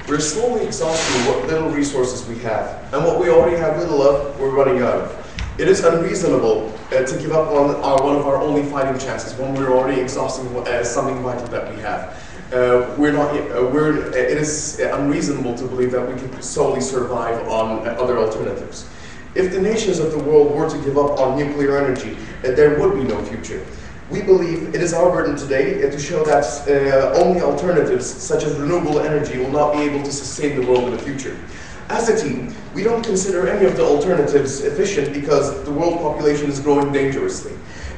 We're slowly exhausting what little resources we have, and what we already have little of, we're running out of. It is unreasonable to give up on one of our only fighting chances when we're already exhausting something vital that we have. It is unreasonable to believe that we can solely survive on other alternatives. If the nations of the world were to give up on nuclear energy, there would be no future. We believe it is our burden today to show that only alternatives, such as renewable energy, will not be able to sustain the world in the future. As a team, we don't consider any of the alternatives efficient because the world population is growing dangerously.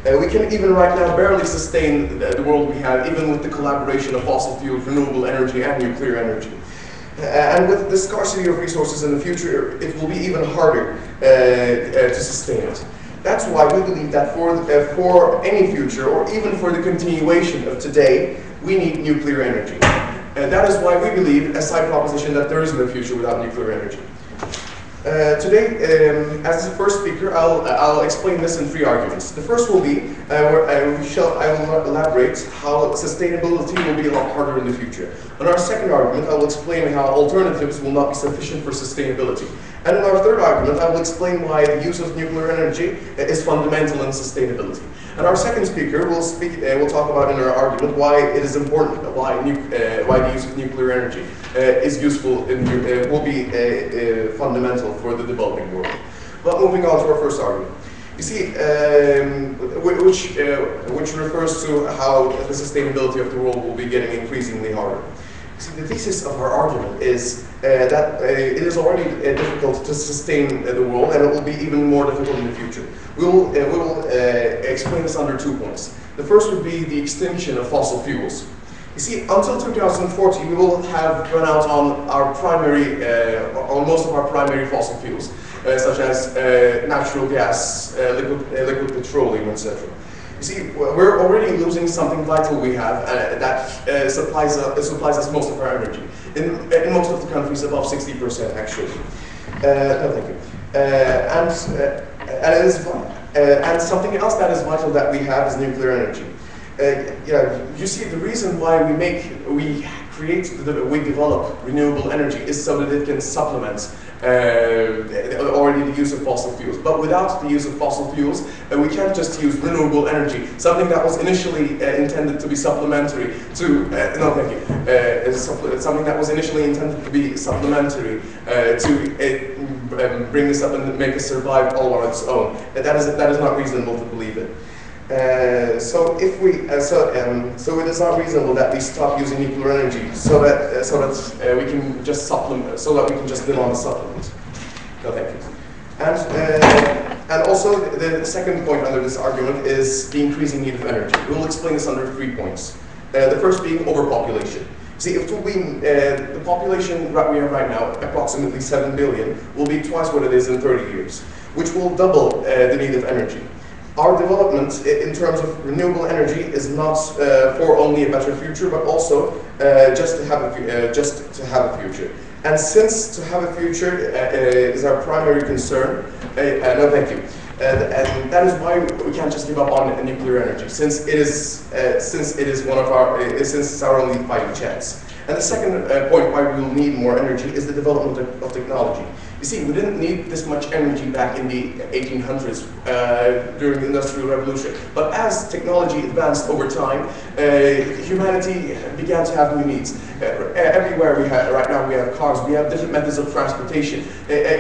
We can even right now barely sustain the world we have, even with the collaboration of fossil fuels, renewable energy, and nuclear energy. And with the scarcity of resources in the future, it will be even harder to sustain it. That's why we believe that for any future, or even for the continuation of today, we need nuclear energy. And that is why we believe, a side proposition, that there is no future without nuclear energy. Today, as the first speaker, I'll explain this in 3 arguments. The first will be, I will elaborate how sustainability will be a lot harder in the future. On our second argument, I will explain how alternatives will not be sufficient for sustainability. And in our third argument, I will explain why the use of nuclear energy is fundamental in sustainability. And our second speaker will talk about in our argument why it is important, why the use of nuclear energy is useful, will be fundamental for the developing world. But moving on to our first argument. You see, which refers to how the sustainability of the world will be getting increasingly harder. See, the thesis of our argument is that it is already difficult to sustain the world, and it will be even more difficult in the future. We will explain this under 2 points. The first would be the extinction of fossil fuels. You see, until 2040, we will have run out on our on most of our primary fossil fuels, such as natural gas, liquid petroleum, etc. You see, we're already losing something vital we have that supplies us most of our energy. In most of the countries, above 60% actually. No, thank you. And something else that is vital that we have is nuclear energy. You see, the reason why we develop renewable energy is so that it can supplement already the use of fossil fuels. But without the use of fossil fuels, we can't just use renewable energy, something that was initially intended to be supplementary to, no thank you, something that was initially intended to be supplementary to bring us up and make us survive all on its own. That is not reasonable to believe it. So it is not reasonable that we stop using nuclear energy so that we can just supplement, so that we can just live on a supplement. No, thank you. And also the second point under this argument is the increasing need of energy. We will explain this under 3 points. The first being overpopulation. See, the population that we have right now, approximately 7 billion, will be twice what it is in 30 years, which will double the need of energy. Our development in terms of renewable energy is not for only a better future, but also just to have a future. And since to have a future is our primary concern, no, thank you. And that is why we can't just give up on nuclear energy, since it's our only fighting chance. And the second point why we will need more energy is the development of technology. You see, we didn't need this much energy back in the 1800s during the Industrial Revolution. But as technology advanced over time, humanity began to have new needs. Everywhere right now we have cars, we have different methods of transportation.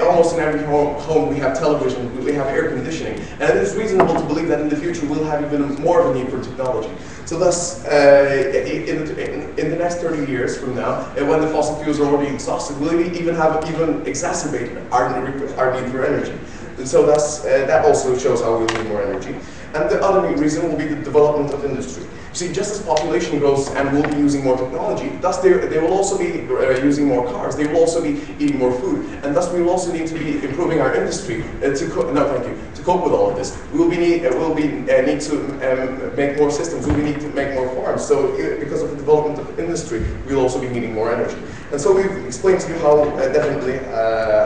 Almost in every home we have television, we have air conditioning. And it is reasonable to believe that in the future we'll have even more of a need for technology. So thus, in the next 30 years from now, when the fossil fuels are already exhausted, we'll even exacerbate our need for energy. And so thus, that also shows how we'll need more energy. And the other reason will be the development of industry. See, just as population grows and we'll be using more technology, thus they will also be using more cars, they will also be eating more food, and thus we will also need to be improving our industry to cope with all of this. We'll need to make more systems, we'll need to make more farms, so because of the development of industry, we'll also be needing more energy. And so we've explained to you how definitely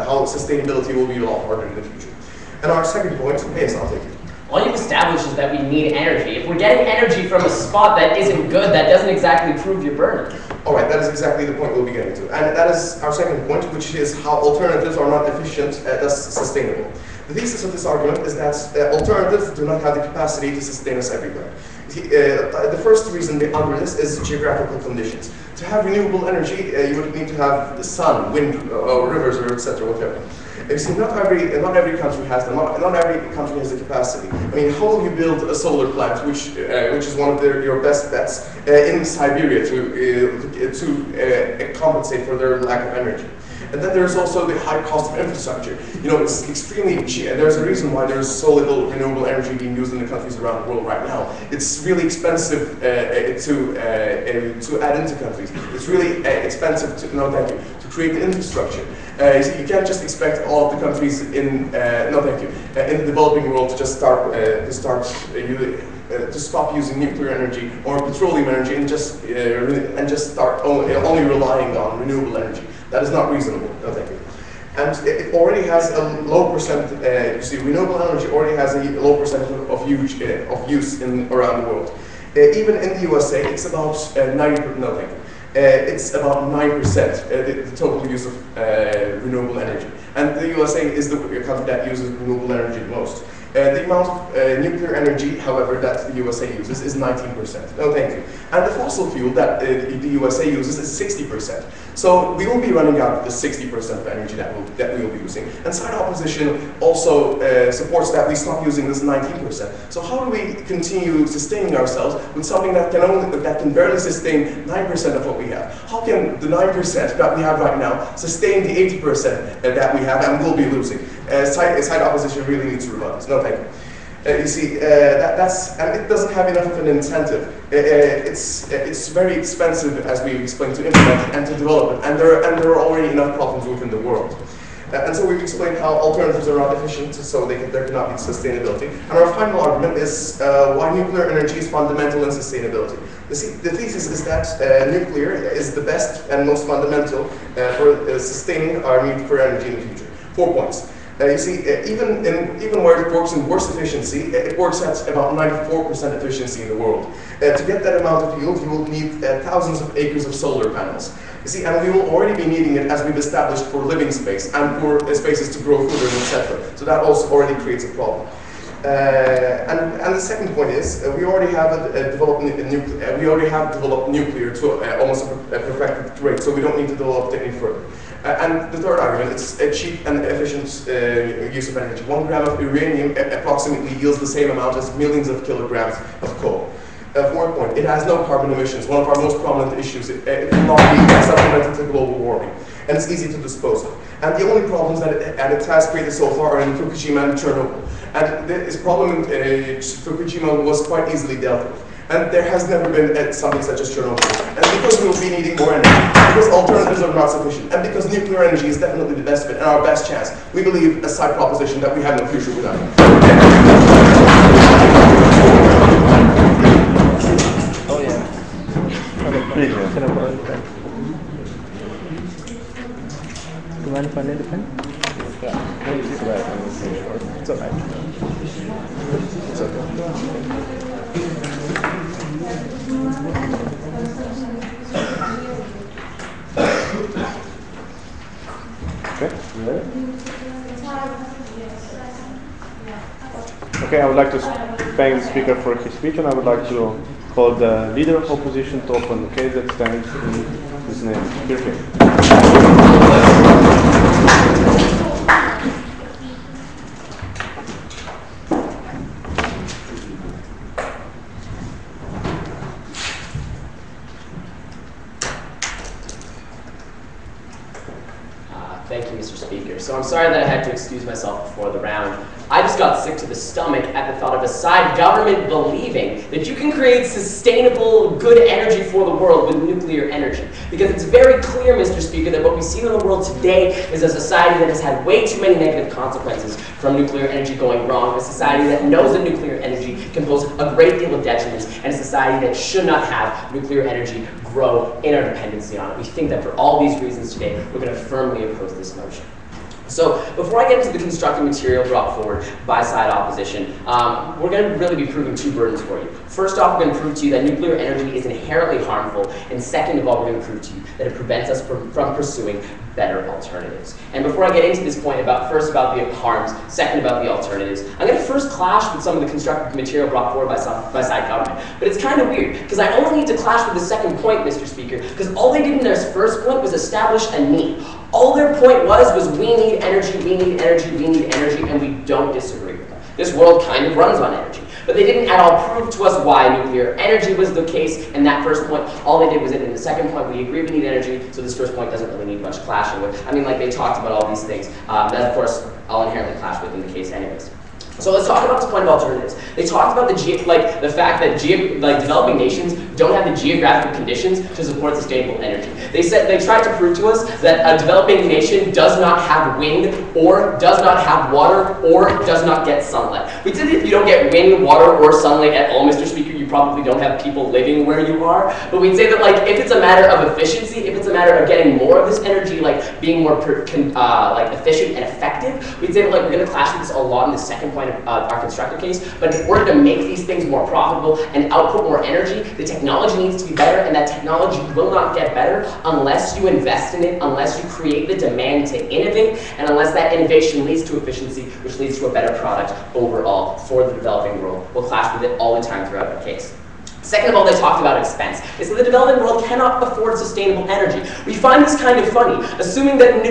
how sustainability will be a lot harder in the future. And our second point, yes, I'll take it. All you've established is that we need energy. If we're getting energy from a spot that isn't good, that doesn't exactly prove your burden. All right, that is exactly the point we'll be getting to. And that is our second point, which is how alternatives are not efficient, thus sustainable. The thesis of this argument is that alternatives do not have the capacity to sustain us everywhere. The first reason under this is geographical conditions. To have renewable energy, you would need to have the sun, wind, or rivers, or etc., whatever. You see, not every country has them. Not every country has the capacity. I mean, how will you build a solar plant, which is one of your best bets, in Siberia to compensate for their lack of energy? And then there's also the high cost of infrastructure. You know, it's extremely cheap, and there's a reason why there's so little renewable energy being used in the countries around the world right now. It's really expensive to add into countries. It's really expensive to create the infrastructure. You see, you can't just expect all of the countries in in the developing world to just to stop using nuclear energy or petroleum energy and just start only relying on renewable energy. That is not reasonable. No, thank you. And it already has a low percent. You see, renewable energy already has a low percent of use around the world. Even in the USA, it's about 90%. No, thank you. It's about 9% the total use of renewable energy. And the USA is the country that uses renewable energy the most. The amount of nuclear energy, however, that the USA uses is 19%. No, thank you. And the fossil fuel that the USA uses is 60%. So we will be running out of the 60% of energy that we will be using. And side opposition also supports that we stop using this 19%. So how do we continue sustaining ourselves with something that can barely sustain 9% of what we have? How can the 9% that we have right now sustain the 80% that we have and will be losing? Side opposition really needs to rebut. No, thank you. You see, and it doesn't have enough of an incentive. It's very expensive, as we explained, to implement and to develop it, and there are already enough problems within the world. And so we've explained how alternatives are not efficient, so there cannot be sustainability. And our final argument is why nuclear energy is fundamental in sustainability. You see, the thesis is that nuclear is the best and most fundamental for sustaining our need for energy in the future. 4 points. You see, even where it works in worse efficiency, it works at about 94% efficiency in the world. To get that amount of yield, you will need thousands of acres of solar panels. You see, and we will already be needing it, as we've established, for living space and for spaces to grow food, etc. So that also already creates a problem. And the second point is we already have developed nuclear to almost a perfected rate, so we don't need to develop it any further. And the third argument, it's a cheap and efficient use of energy. 1 gram of uranium approximately yields the same amount as millions of kilograms of coal. Fourth point, it has no carbon emissions, one of our most prominent issues. It will not be supplemented to global warming, and it's easy to dispose of. And the only problems that it has created so far are in Fukushima and Chernobyl. And this problem in Fukushima was quite easily dealt with. And there has never been something such as Chernobyl. And because we will be needing more energy, because alternatives are not sufficient, and because nuclear energy is definitely the best fit and our best chance, we believe a side proposition that we have no future without it. Oh yeah. Can I borrow the pen? Do you mind if I need the pen? Yeah. It's alright. It's alright. It's okay. Okay, I would like to thank the speaker for his speech, and I would like to call the leader of opposition to open the case that stands in his name. Hear him. Thank you, Mr. Speaker. So I'm sorry that I had to excuse myself before the round. I just got sick to the stomach at the thought of a side government believing that you can create sustainable, good energy for the world with nuclear energy. Because it's very clear, Mr. Speaker, that what we see in the world today is a society that has had way too many negative consequences from nuclear energy going wrong, a society that knows that nuclear energy can pose a great deal of detriments, and a society that should not have nuclear energy grow in our dependency on it. We think that for all these reasons today, we're going to firmly oppose this motion. So before I get into the constructive material brought forward by side opposition, we're going to really be proving two burdens for you. First off, we're going to prove to you that nuclear energy is inherently harmful, and second of all, we're going to prove to you that it prevents us from pursuing better alternatives. And before I get into this point first about the harms, second about the alternatives, I'm going to first clash with some of the constructive material brought forward by side government. But it's kind of weird, because I only need to clash with the second point, Mr. Speaker, because all they did in their first point was establish a need. All their point was we need energy, we need energy, we need energy, and we don't disagree with them. This world kind of runs on energy. But they didn't at all prove to us why nuclear energy was the case in that first point. All they did was in the second point, we agree we need energy, so this first point doesn't really need much clashing with. I mean, like, they talked about all these things that, of course, I'll inherently clash with in the case anyways. So let's talk about this point of alternatives. They talked about the fact that developing nations don't have the geographic conditions to support sustainable energy. They tried to prove to us that a developing nation does not have wind, or does not have water, or does not get sunlight. We said if you don't get wind, water, or sunlight at all, Mr. Speaker, you probably don't have people living where you are. But we'd say that, like, if it's a matter of efficiency, if it's a matter of getting more of this energy, like being more efficient and effective, we'd say that, like, we're going to clash with this a lot in the second point of our constructor case. But in order to make these things more profitable and output more energy, the technology needs to be better, and that technology will not get better unless you invest in it, unless you create the demand to innovate, and unless that innovation leads to efficiency, which leads to a better product overall for the developing world. We'll clash with it all the time throughout the case. Second of all, they talked about expense. They said the developing world cannot afford sustainable energy. We find this kind of funny, assuming that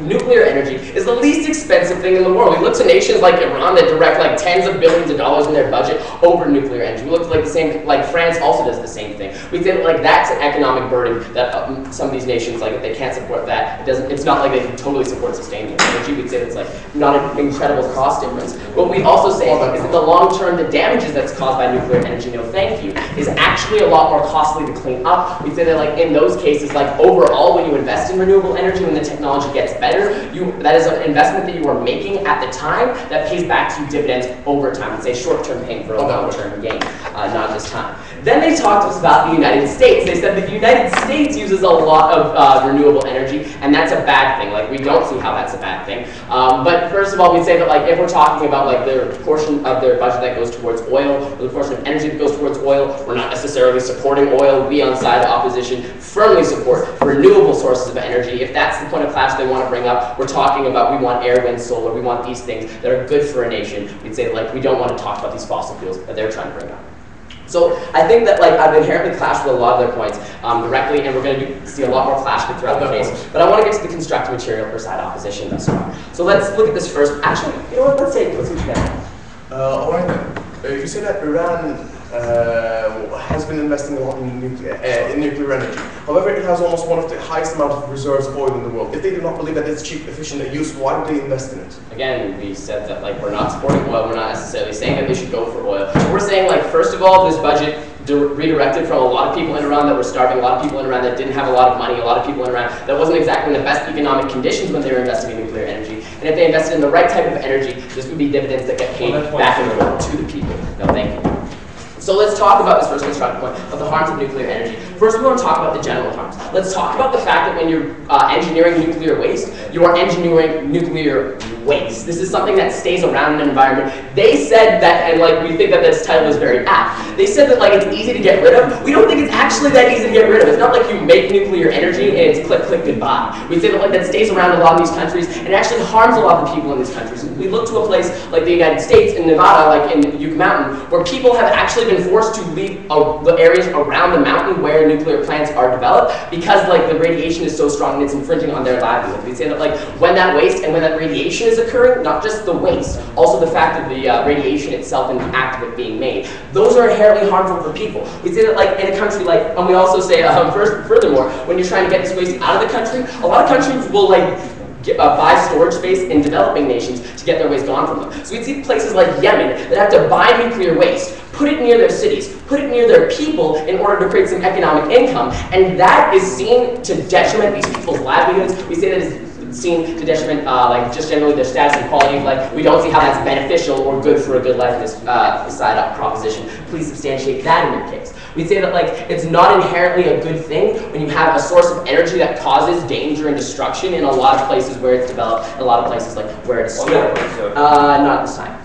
nuclear energy is the least expensive thing in the world. We look to nations like Iran that direct like tens of billions of dollars in their budget over nuclear energy. We look to like the same, like France also does the same thing. We think like that's an economic burden that some of these nations, like if they can't support that, it's not like they can totally support sustainable energy. We'd say it's like not an incredible cost difference. What we also say is that the long term, the damages that's caused by nuclear energy, thank you, is actually a lot more costly to clean up. We say that like in those cases, like overall when you invest in renewable energy, when the technology gets better, that is an investment that you are making at the time that pays back to you dividends over time. It's a short-term pain for a long-term gain, not this time. Then they talked to us about the United States. They said the United States uses a lot of renewable energy, and that's a bad thing. Like, we don't see how that's a bad thing. But first of all, we'd say that like if we're talking about like their portion of their budget that goes towards oil, or the portion of energy that goes towards oil, we're not necessarily supporting oil. We on side opposition firmly support renewable sources of energy. If that's the point of clash they want to bring up, we're talking about we want air, wind, solar, we want these things that are good for a nation. We'd say like we don't want to talk about these fossil fuels that they're trying to bring up. So I think that like I've inherently clashed with a lot of their points directly, and we're going to see a lot more clash throughout the case. But I want to get to the constructive material per side opposition thus far. So let's look at this first. Actually, you know what? Let's do together. All right then. You say that Iran has been investing a lot in nuclear energy. However, it has almost one of the highest amount of reserves of oil in the world. If they do not believe that it's cheap, efficient, and useful, why would they invest in it? Again, we said that like we're not supporting oil. We're not necessarily saying that they should go for oil. We're saying like first of all, this budget redirected from a lot of people in Iran that were starving, a lot of people in Iran that didn't have a lot of money, a lot of people in Iran that wasn't exactly in the best economic conditions when they were investing in nuclear energy. And if they invested in the right type of energy, this would be dividends that get paid back and forth to the people. No, thank you. So let's talk about this first constructive point of the harms of nuclear energy. First, we want to talk about the general harms. Let's talk about the fact that when you're engineering nuclear waste, you are engineering nuclear waste. This is something that stays around in an environment. They said that, and like we think that this title is very apt. They said that like it's easy to get rid of. We don't think it's actually that easy to get rid of. It's not like you make nuclear energy and it's click, click, goodbye. We say that like that stays around in a lot of these countries, and it actually harms a lot of the people in these countries. We look to a place like the United States, in Nevada, like in Yucca Mountain, where people have actually been forced to leave the areas around the mountain where nuclear plants are developed because like the radiation is so strong and it's infringing on their livelihood. We say that like when that waste and when that radiation is occurring, not just the waste, also the fact of the radiation itself and the act of it being made, those are inherently harmful for people. We say that like in a country like, and we also say furthermore, when you're trying to get this waste out of the country, a lot of countries will like buy storage space in developing nations to get their waste gone from them. So we'd see places like Yemen that have to buy nuclear waste, put it near their cities, put it near their people in order to create some economic income, and that is seen to detriment these people's livelihoods. We say that seen to detriment, like just generally their status and quality of life. We don't see how that's beneficial or good for a good life in this side-up proposition. Please substantiate that in your case. We'd say that like it's not inherently a good thing when you have a source of energy that causes danger and destruction in a lot of places where it's developed, in a lot of places like where it's stored. Not at this time.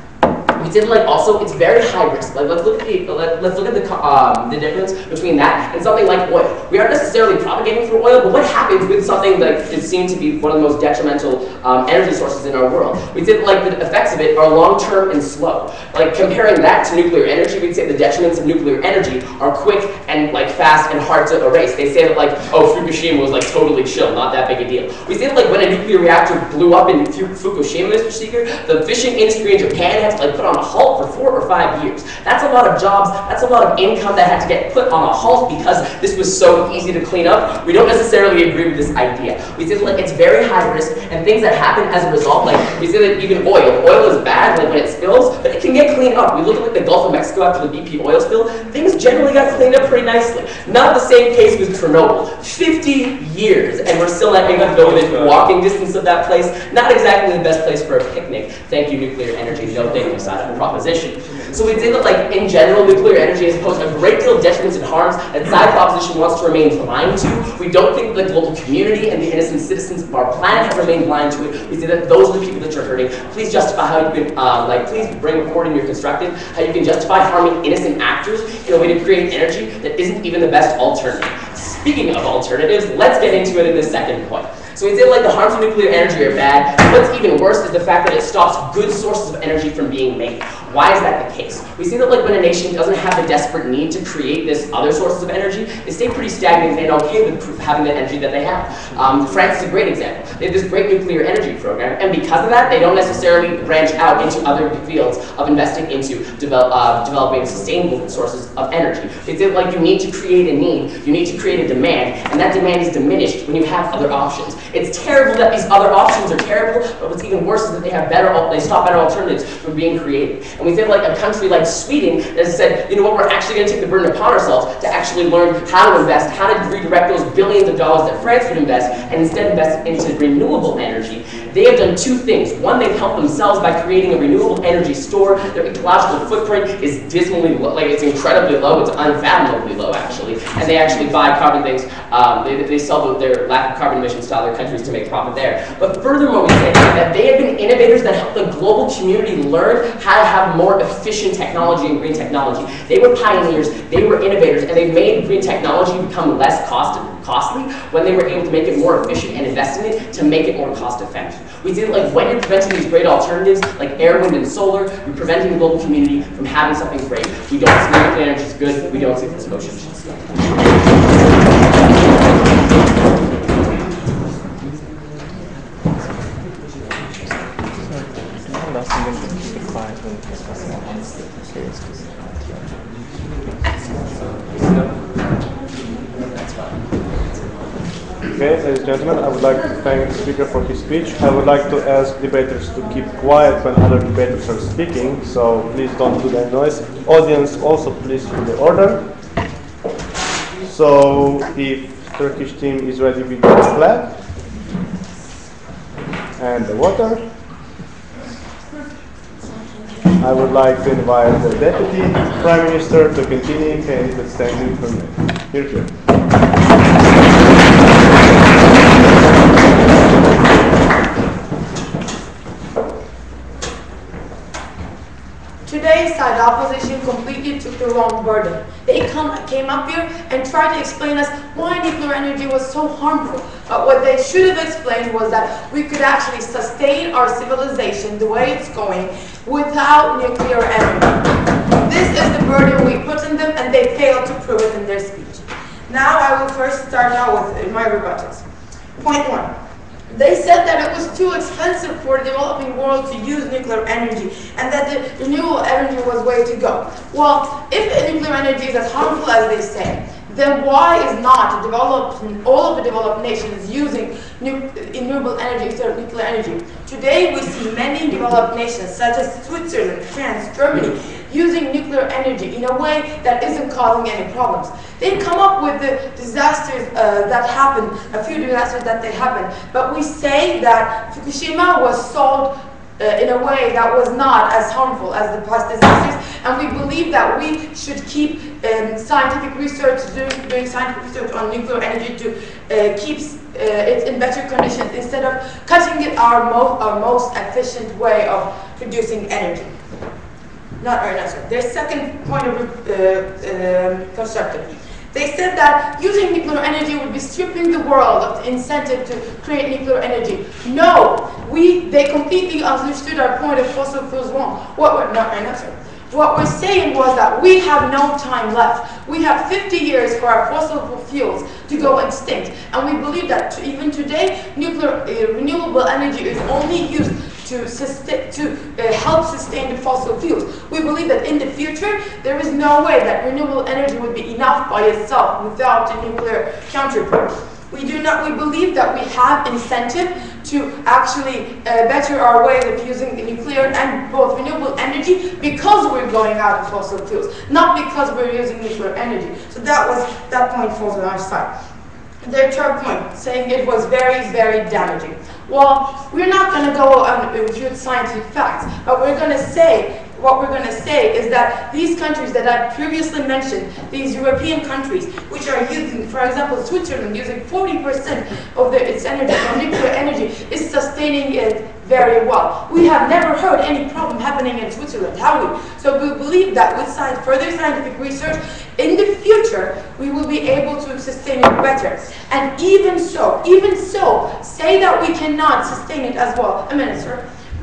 We did like also it's very high risk. Like let's look at the difference between that and something like oil. We aren't necessarily propagating for oil, but what happens with something that is seen to be one of the most detrimental energy sources in our world? We did like the effects of it are long-term and slow. Like comparing that to nuclear energy, we'd say the detriments of nuclear energy are quick and like fast and hard to erase. They say that like, oh, Fukushima was like totally chill, not that big a deal. We say that like when a nuclear reactor blew up in Fukushima, Mr. Speaker, the fishing industry in Japan had to like put on a halt for 4 or 5 years. That's a lot of jobs, that's a lot of income that had to get put on a halt because this was so easy to clean up. We don't necessarily agree with this idea. We say that like it's very high risk and things that happen as a result, like we say that even oil is bad like when it spills, but it can get cleaned up. We look at like the Gulf of Mexico after the BP oil spill, things generally got cleaned up pretty nicely. Not the same case with Chernobyl. 50 years and we're still not able to go within walking distance of that place. Not exactly the best place for a picnic. Thank you, nuclear energy. No thank you, side of the proposition. So we say that like in general, nuclear energy has posed a great deal of detriments and harms that side proposition wants to remain blind to. We don't think the global community and the innocent citizens of our planet have remained blind to it. We say that those are the people that you're hurting. Please justify how you can, please bring forward in your constructive, how you can justify harming innocent actors in a way to create energy that isn't even the best alternative. Speaking of alternatives, let's get into it in the second point. So we say like the harms of nuclear energy are bad, but what's even worse is the fact that it stops good sources of energy from being made. Why is that the case? We see that like when a nation doesn't have the desperate need to create this other sources of energy, they stay pretty stagnant and okay with having the energy that they have. France is a great example. They have this great nuclear energy program, and because of that, they don't necessarily branch out into other fields of investing into developing sustainable sources of energy. They say like you need to create a need, you need to create a demand, and that demand is diminished when you have other options. It's terrible that these other options are terrible, but what's even worse is that they stop better alternatives from being created. And we think like a country like Sweden that has said, you know what, we're actually going to take the burden upon ourselves to actually learn how to invest, how to redirect those billions of dollars that France would invest, and instead invest into renewable energy. They have done two things. One, they've helped themselves by creating a renewable energy store. Their ecological footprint is dismally low, like it's incredibly low, it's unfathomably low actually, and they actually buy carbon things, they sell their lack of carbon emissions to other countries to make profit there. But furthermore, we say that they have been innovators that help the global community learn how to have more efficient technology and green technology. They were pioneers, they were innovators, and they've made green technology become less costly when they were able to make it more efficient and invest in it to make it more cost effective. We did like when you're preventing these great alternatives like air, wind, and solar, you're preventing the global community from having something great. We don't see nuclear energy is good, we don't see this motion should stop. Okay, ladies and gentlemen, I would like to thank the speaker for his speech. I would like to ask debaters to keep quiet when other debaters are speaking, so please don't do that noise. Audience, also please do the order. So, if Turkish team is ready with the flag and the water, I would like to invite the Deputy Prime Minister to continue. Okay, let's stand in for a minute. Here. Today's side opposition completely took the wrong burden. They came up here and tried to explain us why nuclear energy was so harmful. But what they should have explained was that we could actually sustain our civilization the way it's going without nuclear energy. This is the burden we put on them, and they failed to prove it in their speech. Now I will first start out with my rebuttals. Point one. They said that it was too expensive for the developing world to use nuclear energy and that the renewable energy was way to go. Well, if nuclear energy is as harmful as they say, then why is not all of the developed nations using renewable energy instead of nuclear energy? Today we see many developed nations such as Switzerland, France, Germany using nuclear energy in a way that isn't causing any problems. They come up with the disasters that happened, a few disasters that they happened, but we say that Fukushima was solved in a way that was not as harmful as the past disasters, and we believe that we should keep scientific research, doing scientific research on nuclear energy to keep it in better conditions instead of cutting it our most efficient way of producing energy. Their second point of constructive. They said that using nuclear energy would be stripping the world of the incentive to create nuclear energy. No, they completely understood our point of fossil fuels wrong. What we're saying was that we have no time left. We have 50 years for our fossil fuels to go extinct. And we believe that even today, renewable energy is only used to help sustain the fossil fuels. We believe that in the future, there is no way that renewable energy would be enough by itself without a nuclear counterpart. We believe that we have incentive to actually better our ways of using the nuclear and both renewable energy because we're going out of fossil fuels, not because we're using nuclear energy. So that point falls on our side. Their third point, saying it was very, very damaging. Well, we're not going to go on with scientific facts, but what we're going to say is that these countries that I previously mentioned, these European countries, which are using, for example, Switzerland, using 40% of its energy from nuclear energy, is sustaining it very well. We have never heard any problem happening in Switzerland, have we? So we believe that with further scientific research, in the future, we will be able to sustain it better. And even so, say that we cannot sustain it as well.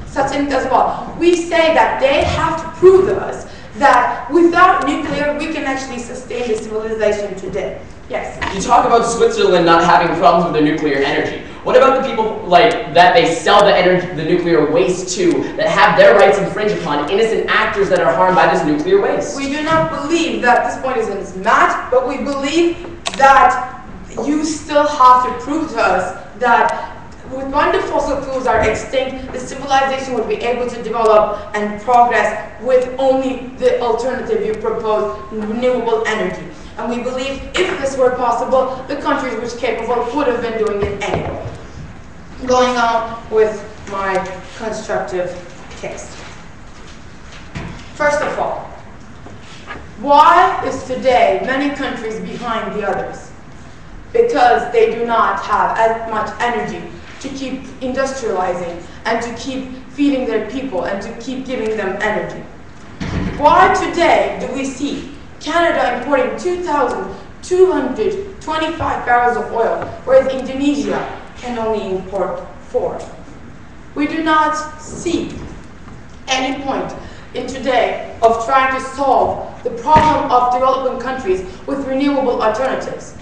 Sustain it as well. We say that they have to prove to us that without nuclear, we can actually sustain the civilization today. Yes? You talk about Switzerland not having problems with their nuclear energy. What about the people that they sell the nuclear waste to, that have their rights infringed upon, innocent actors that are harmed by this nuclear waste? We do not believe that this point is met, but we believe that you still have to prove to us that when the fossil fuels are extinct, the civilization will be able to develop and progress with only the alternative you propose, renewable energy. And we believe if this were possible, the countries which are capable would have been doing it anyway. Going on with my constructive case. First of all, why is today many countries behind the others? Because they do not have as much energy to keep industrializing and to keep feeding their people and to keep giving them energy. Why today do we see Canada importing 2,225 barrels of oil, whereas Indonesia can only import 4? We do not see any point in today of trying to solve the problem of developing countries with renewable alternatives.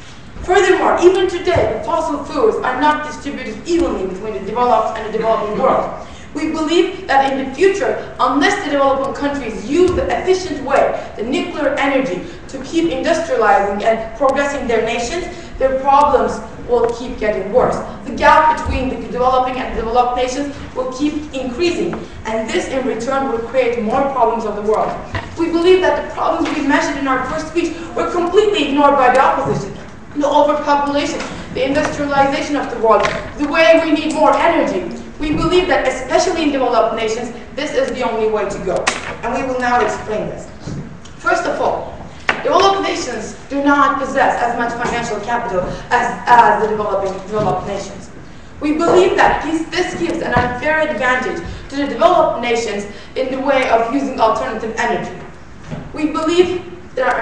Furthermore, even today, the fossil fuels are not distributed evenly between the developed and the developing world. We believe that in the future, unless the developing countries use the efficient way, the nuclear energy, to keep industrializing and progressing their nations, their problems will keep getting worse. The gap between the developing and developed nations will keep increasing, and this in return will create more problems of the world. We believe that the problems we mentioned in our first speech were completely ignored by the opposition. The overpopulation, the industrialization of the world, the way we need more energy. We believe that, especially in developed nations, this is the only way to go. And we will now explain this. First of all, developed nations do not possess as much financial capital as the developed nations. We believe that this gives an unfair advantage to the developed nations in the way of using alternative energy. We believe that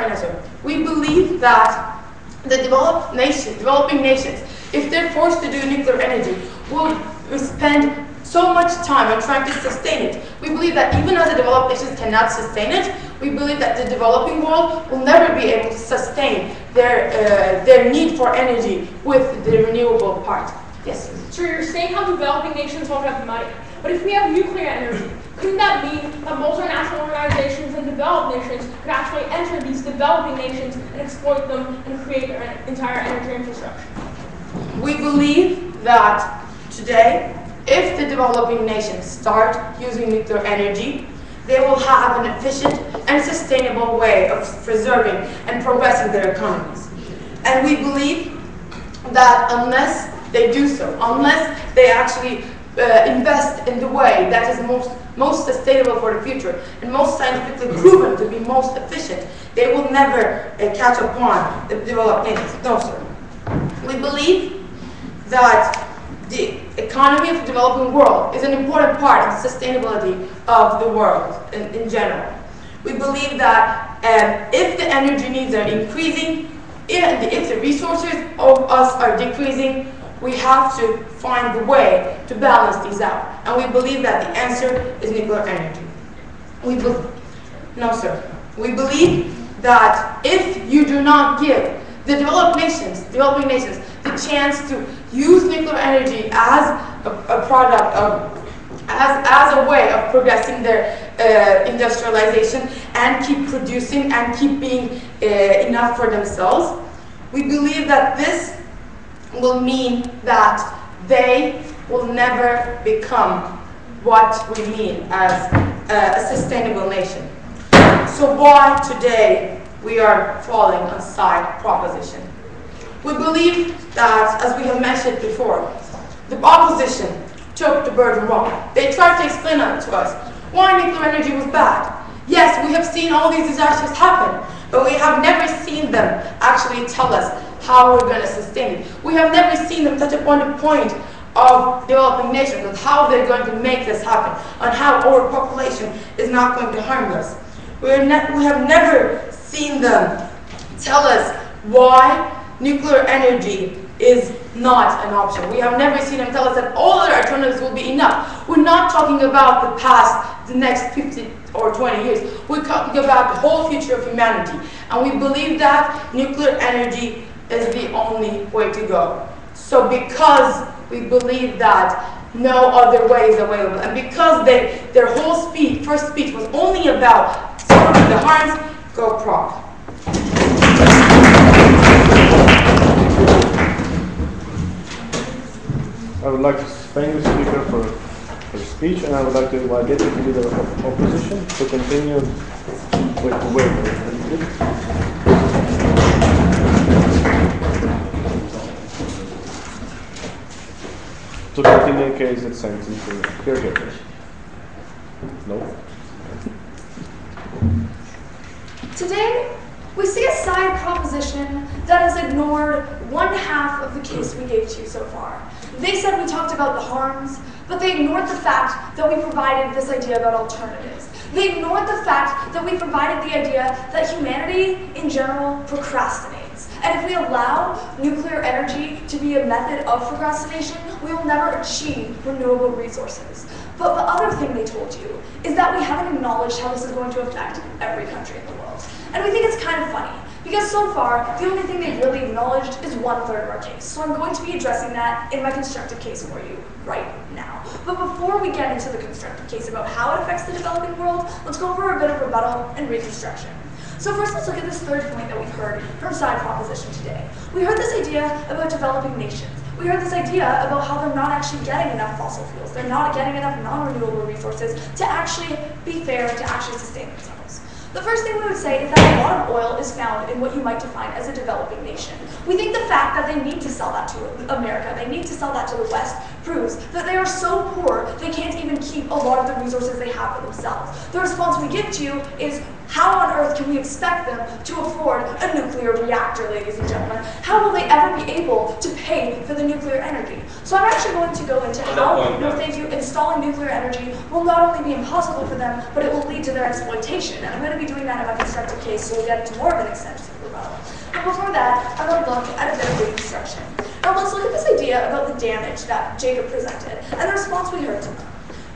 the developing nations, if they're forced to do nuclear energy, will spend so much time on trying to sustain it. We believe that even as the developed nations cannot sustain it, we believe that the developing world will never be able to sustain their need for energy with the renewable part. Yes? So you're saying how developing nations won't have money, but if we have nuclear energy, couldn't that mean that multinational organizations and developed nations could actually enter these developing nations and exploit them and create their entire energy infrastructure? We believe that today, if the developing nations start using nuclear energy, they will have an efficient and sustainable way of preserving and progressing their economies. And we believe that unless they do so, unless they actually invest in the way that is most sustainable for the future and most scientifically proven to be most efficient, they will never catch up on the developed nations. No, sir. We believe that the economy of the developing world is an important part of the sustainability of the world in general. We believe that if the energy needs are increasing, if the resources of us are decreasing, we have to find the way to balance these out. And we believe that the answer is nuclear energy. No, sir. We believe that if you do not give the developing nations, the chance to use nuclear energy as a product of, as a way of progressing their industrialization and keep producing and keep being enough for themselves, we believe that this will mean that they will never become what we mean as a sustainable nation. So why today we are falling on side proposition? We believe that, as we have mentioned before, the opposition took the burden wrong. They tried to explain it to us why nuclear energy was bad. Yes, we have seen all these disasters happen, but we have never seen them actually tell us how we're going to sustain it. We have never seen them touch upon the point of developing nations, of how they're going to make this happen, on how overpopulation is not going to harm us. We have never seen them tell us why nuclear energy is not an option. We have never seen them tell us that all other alternatives will be enough. We're not talking about the past, the next 50 or 20 years. We're talking about the whole future of humanity. And we believe that nuclear energy is the only way to go. So because we believe that no other way is available, and because their whole first speech was only about solving the harms, go prop. I would like to thank the speaker for his speech, and I would like to invite the Deputy Leader of Opposition to continue with the waiver. To continue in case it's sent into here. No? Today, we see a side proposition that has ignored one half of the case we gave to you so far. They said we talked about the harms, but they ignored the fact that we provided this idea about alternatives. They ignored the fact that we provided the idea that humanity, in general, procrastinates. And if we allow nuclear energy to be a method of procrastination, we will never achieve renewable resources. But the other thing they told you is that we haven't acknowledged how this is going to affect every country in the world. And we think it's kind of funny, because so far, the only thing they've really acknowledged is 1/3 of our case. So I'm going to be addressing that in my constructive case for you right now. But before we get into the constructive case about how it affects the developing world, let's go over a bit of rebuttal and reconstruction. So first, let's look at this third point that we've heard from side proposition today. We heard this idea about developing nations. We heard this idea about how they're not actually getting enough fossil fuels. They're not getting enough non-renewable resources to actually be fair, to actually sustain themselves. The first thing we would say is that a lot of oil is found in what you might define as a developing nation. We think the fact that they need to sell that to America, they need to sell that to the West, proves that they are so poor they can't even keep a lot of the resources they have for themselves. The response we give to you is, how on earth can we expect them to afford a nuclear reactor, ladies and gentlemen? How will they ever be able to pay for the nuclear energy? So I'm actually going to go into how, installing nuclear energy will not only be impossible for them, but it will lead to their exploitation. And I'm going to be doing that in my constructive case, so we'll get into more of an extensive rebuttal. But before that, I'm going to look at a bit of reconstruction. Now let's look at this idea about the damage that Jacob presented, and the response we heard to them.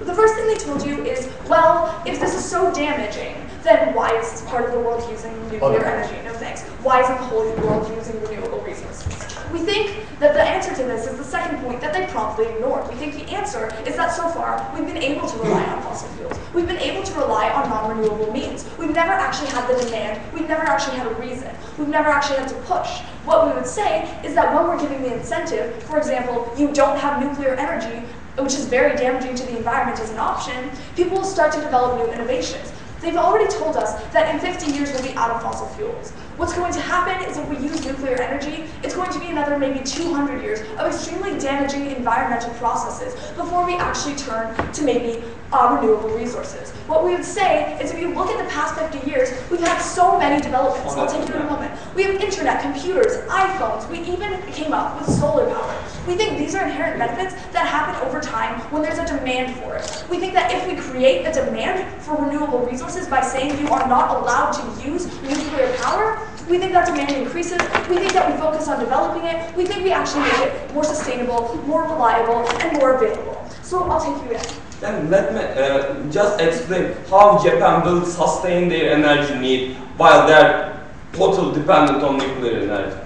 The first thing they told you is, well, if this is so damaging, then why is part of the world using nuclear energy? No thanks. Why isn't the whole world using renewable resources? We think that the answer to this is the second point that they promptly ignored. We think the answer is that so far we've been able to rely on fossil fuels. We've been able to rely on non-renewable means. We've never actually had the demand. We've never actually had a reason. We've never actually had to push. What we would say is that when we're giving the incentive, for example, you don't have nuclear energy, which is very damaging to the environment as an option, people will start to develop new innovations. They've already told us that in 50 years we'll be out of fossil fuels. What's going to happen is if we use nuclear energy, it's going to be another maybe 200 years of extremely damaging environmental processes before we actually turn to maybe renewable resources. What we would say is if you look at the past 50 years, we've had so many developments. I'll take you in a moment. We have internet, computers, iPhones. We even came up with solar power. We think these are inherent benefits that happen over time when there's a demand for it. We think that if we create a demand for renewable resources by saying you are not allowed to use nuclear power, we think that demand increases. We think that we focus on developing it. We think we actually make it more sustainable, more reliable, and more available. So I'll take you in. Then let me just explain how Japan will sustain their energy need while they're totally dependent on nuclear energy.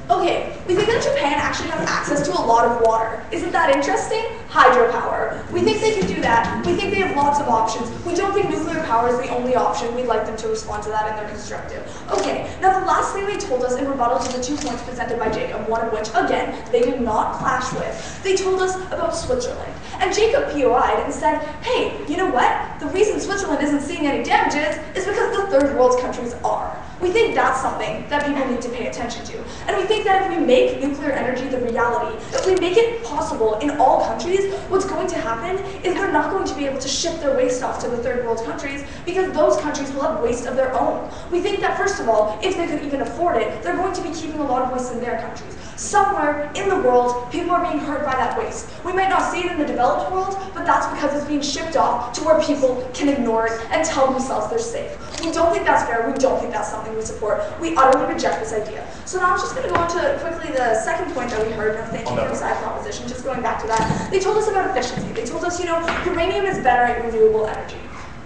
Okay, we think that Japan actually has access to a lot of water. Isn't that interesting? Hydropower. We think they can do that. We think they have lots of options. We don't think nuclear power is the only option. We'd like them to respond to that and they're constructive. Okay, now the last thing they told us in rebuttal to the 2 points presented by Jacob, one of which, again, they did not clash with, they told us about Switzerland. And Jacob POI'd and said, hey, you know what? The reason Switzerland isn't seeing any damages is because the third world countries are. We think that's something that people need to pay attention to. And we think that if we make nuclear energy the reality, if we make it possible in all countries, what's going to happen is they're not going to be able to ship their waste off to the third world countries because those countries will have waste of their own. We think that, first of all, if they could even afford it, they're going to be keeping a lot of waste in their countries. Somewhere in the world, people are being hurt by that waste. We might not see it in the developed world, but that's because it's being shipped off to where people can ignore it and tell themselves they're safe. We don't think that's fair. We don't think that's something we support. We utterly reject this idea. So now I'm just going to go on to quickly the second point that we heard, and thank you for the side proposition, just going back to that. They told us about efficiency. They told us, uranium is better at renewable energy.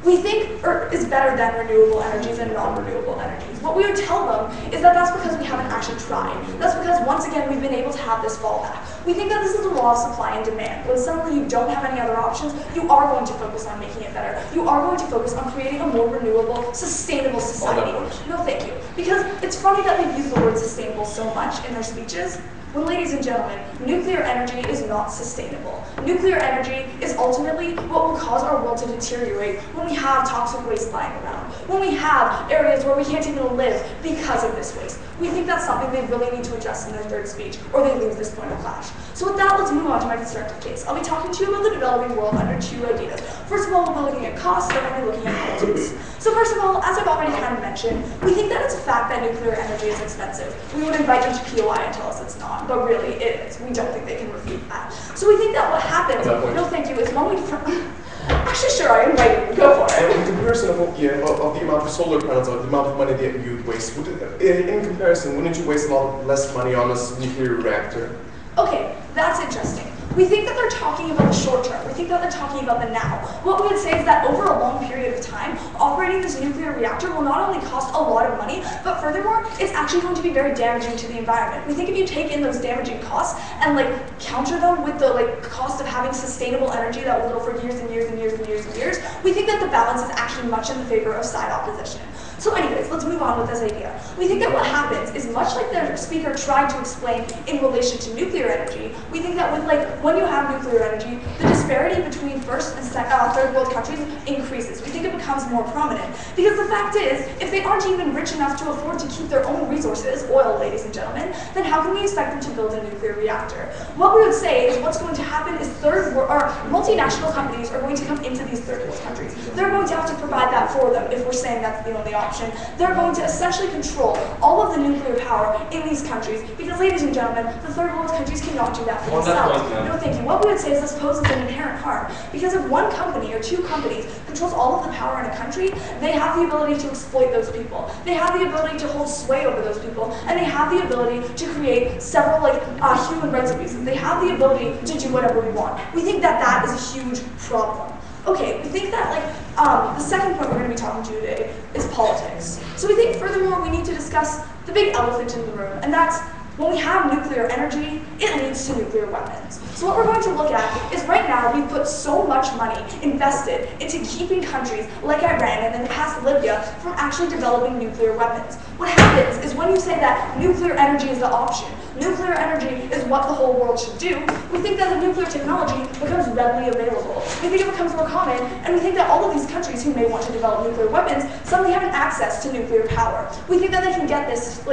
We think is better than renewable energies and non-renewable energies. What we would tell them is that that's because we haven't actually tried. That's because, once again, we've been able to have this fallback. We think that this is the law of supply and demand. When suddenly you don't have any other options, you are going to focus on making it better. You are going to focus on creating a more renewable, sustainable society. No, thank you. Because it's funny that they've used the word sustainable so much in their speeches. When, ladies and gentlemen, nuclear energy is not sustainable. Nuclear energy is ultimately what will cause our world to deteriorate when we have toxic waste lying around, when we have areas where we can't even live because of this waste. We think that's something they really need to address in their third speech, or they lose this point of clash. So with that, let's move on to my constructive case. I'll be talking to you about the developing world under two ideas. First of all, we'll be looking at costs, then we'll be looking at politics. So first of all, as I've already kind of mentioned, we think that it's a fact that nuclear energy is expensive. We would invite you to POI and tell us it's not, but really it is. We don't think they can refute that. So we think that what happens, no thank you, is when we, actually sure, I invite you, go for it. In comparison of the amount of solar panels or the amount of money that you would waste, in comparison, wouldn't you waste a lot less money on this nuclear reactor? Okay, that's interesting. We think that they're talking about the short term. We think that they're talking about the now. What we would say is that over a long period of time, operating this nuclear reactor will not only cost a lot of money, but furthermore, it's actually going to be very damaging to the environment. We think if you take in those damaging costs and counter them with the cost of having sustainable energy that will go for years and years and years and years and years, we think that the balance is actually much in the favor of side opposition. So anyways, let's move on with this idea. We think that what happens is much like the speaker tried to explain in relation to nuclear energy, we think that with when you have nuclear energy, the disparity between first and third world countries increases. We think it becomes more prominent. Because the fact is, if they aren't even rich enough to afford to keep their own resources, oil, ladies and gentlemen, then how can we expect them to build a nuclear reactor? What we would say is what's going to happen is multinational companies are going to come into these third world countries. They're going to have to provide that for them if we're saying that's the only option. They're going to essentially control all of the nuclear power in these countries because, ladies and gentlemen, the third world countries cannot do that for themselves. No, thank you. What we would say is this poses an inherent harm because if one company or two companies controls all of the power in a country, they have the ability to exploit those people. They have the ability to hold sway over those people, and they have the ability to create several human rights abuses. They have the ability to do whatever we want. We think that that is a huge problem. Okay, we think that the second point we're going to be talking to today is politics. So we think furthermore we need to discuss the big elephant in the room, and that's When we have nuclear energy, it leads to nuclear weapons. So what we're going to look at is right now we've put so much money invested into keeping countries like Iran and in the past Libya from actually developing nuclear weapons. What happens is when you say that nuclear energy is the option, nuclear energy is what the whole world should do, we think that the nuclear technology becomes readily available. We think it becomes more common, and we think that all of these countries who may want to develop nuclear weapons suddenly have an access to nuclear power. We think that they can get this,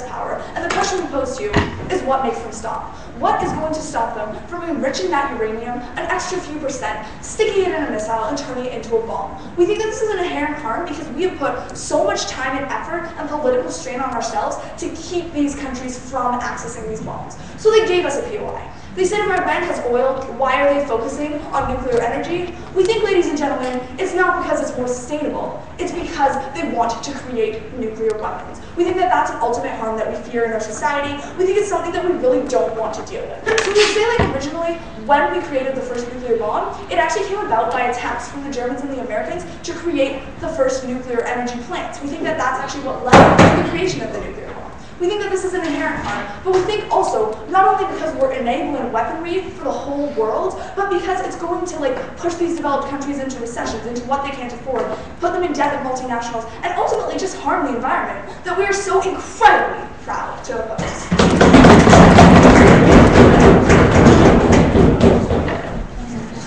power. And the question we pose to you is what makes them stop? What is going to stop them from enriching that uranium an extra few percent, sticking it in a missile, and turning it into a bomb? We think that this is an inherent harm because we have put so much time and effort and political strain on ourselves to keep these countries from accessing these bombs. So they gave us a POI. They said if Iran has oil, why are they focusing on nuclear energy? We think, ladies and gentlemen, it's not because it's more sustainable. It's because they want to create nuclear weapons. We think that that's an ultimate harm that we fear in our society. We think it's something that we really don't want to deal with. So we say, like, originally, when we created the first nuclear bomb, it actually came about by attacks from the Germans and the Americans to create the first nuclear energy plants. We think that that's actually what led to the creation of the nuclear bomb. We think that this is an inherent harm, but we think also, not only because we're enabling weaponry for the whole world, but because it's going to push these developed countries into recessions, into what they can't afford, put them in debt of multinationals, and ultimately just harm the environment that we are so incredibly proud to oppose.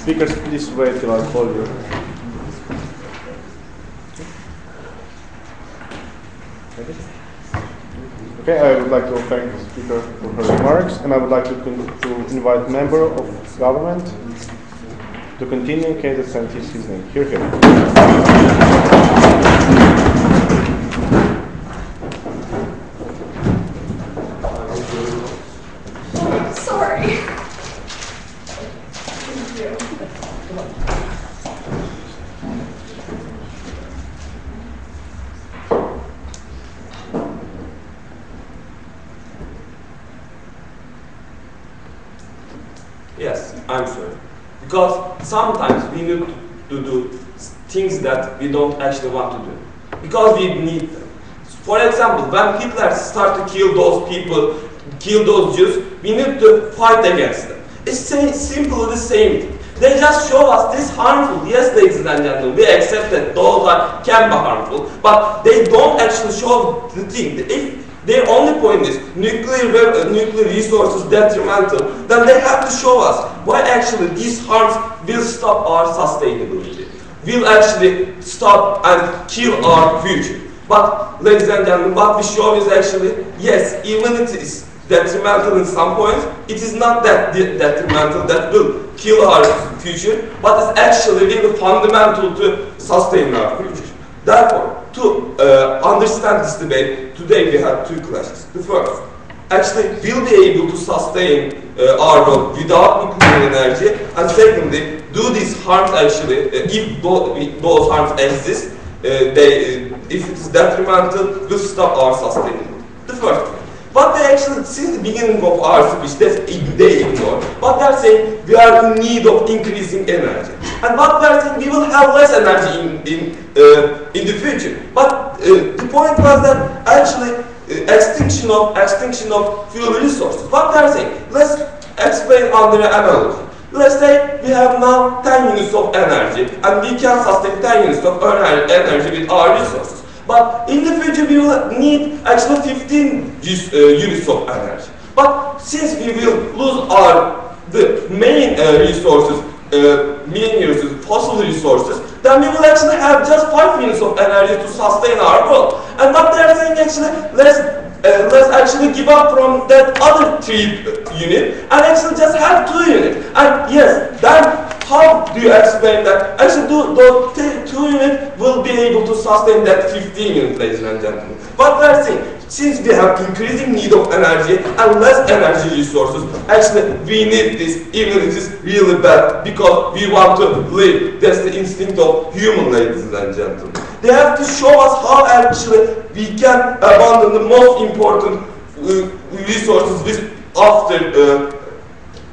Speakers, please wait till I call you. Okay, I would like to thank the speaker for her remarks, and I would like to invite member of government to continue in case it sent his name. Here. Sorry. Yes, I'm sorry. Because sometimes we need to do things that we don't actually want to do. Because we need them. For example, when Hitler started to kill those people, kill those Jews, we need to fight against them. It's simply the same thing. They just show us this harmful. Yes, ladies and gentlemen, we accept that those can be harmful, but they don't actually show the thing. If their only point is nuclear resources detrimental, then they have to show us why actually these harms will stop our sustainability, will actually stop and kill our future. But ladies and gentlemen, what we show is actually, yes, even it is detrimental in some points, it is not that detrimental that will kill our future, but it's actually really fundamental to sustain our future. Therefore, to understand this debate, today we have two classes. The first, actually, we'll be able to sustain our world without nuclear energy, and secondly, do these harms actually, if those harms exist, if it is detrimental, will stop our sustainability. The first thing. What they actually, since the beginning of our speech, they ignore. What they are saying, we are in need of increasing energy. And what they are saying, we will have less energy in the future. But the point was that actually, extinction of fuel resources. What they are saying, let's explain under an analogy. Let's say we have now 10 units of energy, and we can sustain 10 units of energy with our resources. But in the future, we will need actually 15 units of energy. But since we will lose the main resources, fossil resources, then we will actually have just 5 units of energy to sustain our world. And what they are saying actually, let's actually give up from that other 3 units and actually just have 2 units. And yes, then how do you explain that? Actually, those 2 units will be able to sustain that 15 units, ladies and gentlemen. But we are saying, since we have increasing need of energy and less energy resources, actually we need this, even if it is really bad, because we want to live. That's the instinct of human, ladies and gentlemen. They have to show us how actually we can abandon the most important resources after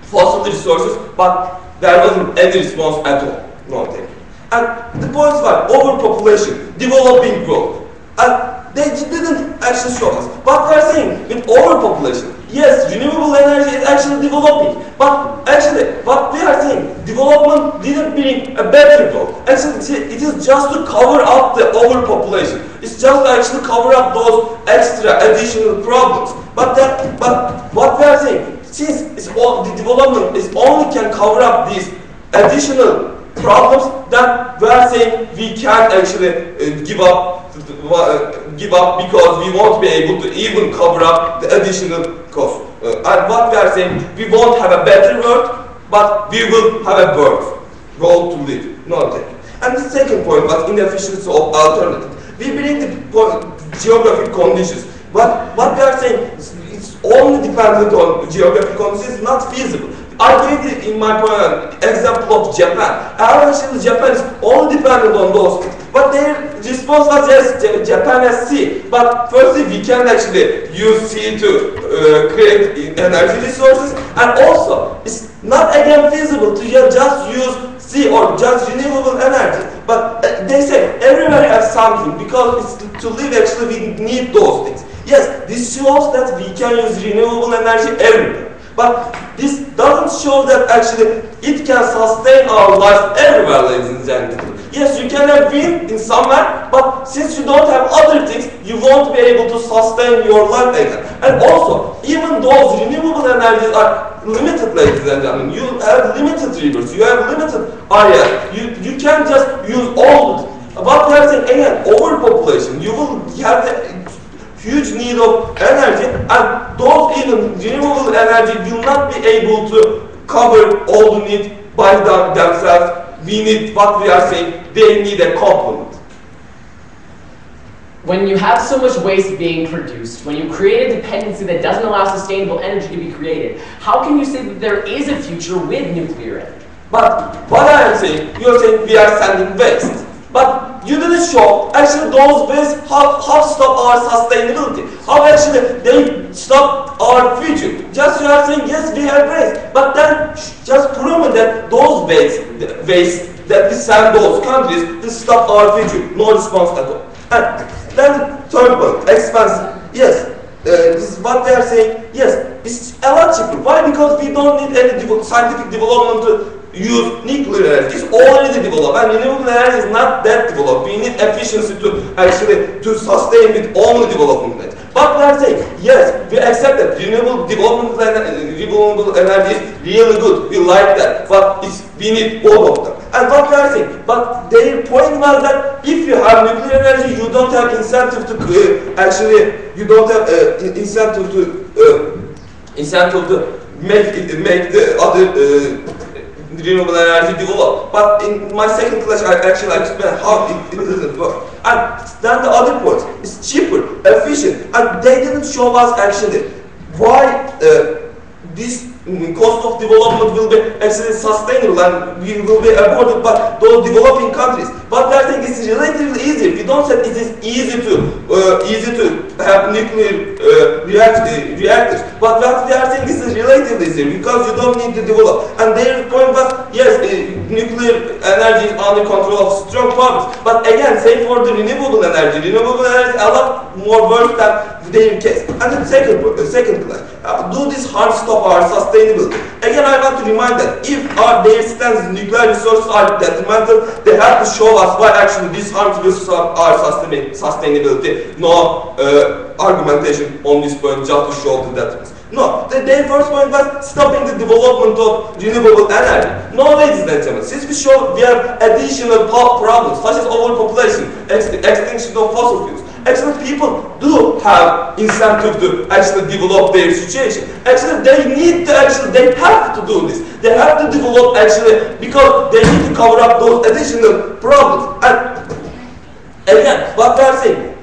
fossil resources, but there wasn't any response at all. No, thank you. And the points were overpopulation, developing growth. And they didn't actually show us. But we are saying with overpopulation, yes, renewable energy is actually developing. But actually, what we are saying, development didn't bring a better world. Actually, it is just to cover up the overpopulation. It's just to actually cover up those extra additional problems. But what we are saying, since the development is only can cover up these additional problems, that we are saying we can't actually give up because we won't be able to even cover up the additional cost. And what we are saying, we won't have a better world, but we will have a world to live. No, thank you. And the second point was inefficiency of alternatives. We bring the geographic conditions. But what we are saying, it's only dependent on geographic conditions, it's not feasible. I gave it in my example of Japan. Actually, Japan is only dependent on those things. But their response was, yes, Japan has sea. But firstly, we can actually use sea to create energy resources. And also, it's not again feasible to just use sea or just renewable energy. But they say everywhere has something, because it's to live actually we need those things. Yes, this shows that we can use renewable energy everywhere. But this doesn't show that actually it can sustain our lives everywhere, ladies and gentlemen. Yes, you can have wind in somewhere, but since you don't have other things, you won't be able to sustain your life again. And also, even those renewable energies are limited, ladies and gentlemen. You have limited rivers, you have limited areas. You can't just use all of it. But we are saying again, overpopulation. You will have the huge need of energy, and those even renewable energy will not be able to cover all the need by themselves. We need, what we are saying, they need a complement. When you have so much waste being produced, when you create a dependency that doesn't allow sustainable energy to be created, how can you say that there is a future with nuclear energy? But what I am saying, you are saying we are sending waste. But you didn't show actually those ways how stop our sustainability, how actually they stop our future. Just you are saying yes we have waste, but then just prove that those waste that we send those countries will stop our future. No response at all. And then third point, expensive. Yes, this is what they are saying. Yes, it's a lot cheaper. Why? Because we don't need any scientific development to use nuclear energy. It's already developed, and renewable energy is not that developed. We need efficiency to sustain with only development energy. But we are saying, yes, we accept that renewable energy is really good. We like that, but we need both of them. And what we are saying, but their point was that if you have nuclear energy, you don't have incentive to make the other renewable energy develop. But in my second class, I actually explained how it doesn't work. And then the other point is cheaper, efficient, and they didn't show us actually why this cost of development will be actually sustainable and we will be avoided by those developing countries. But I think it's relatively easy. We don't say it is easy to have nuclear reactors. But what we are saying is relatively easy because you don't need to develop. And their point was, yes, nuclear energy is under control of strong powers. But again, same for the renewable energy. Renewable energy is a lot more worse than their case. And the second class, do this harm stop our sustainability? Again, I want to remind that if their stance nuclear resources are detrimental, they have to show us why actually this harms will stop our sustainability. No argumentation on this point just to show the detriments. No, their first point was stopping the development of renewable energy. No, ladies and gentlemen, since we have additional problems such as overpopulation, extinction of fossil fuels. Actually, people do have incentive to actually develop their situation. Actually, they have to do this. They have to develop actually because they need to cover up those additional problems. And again, what they are saying,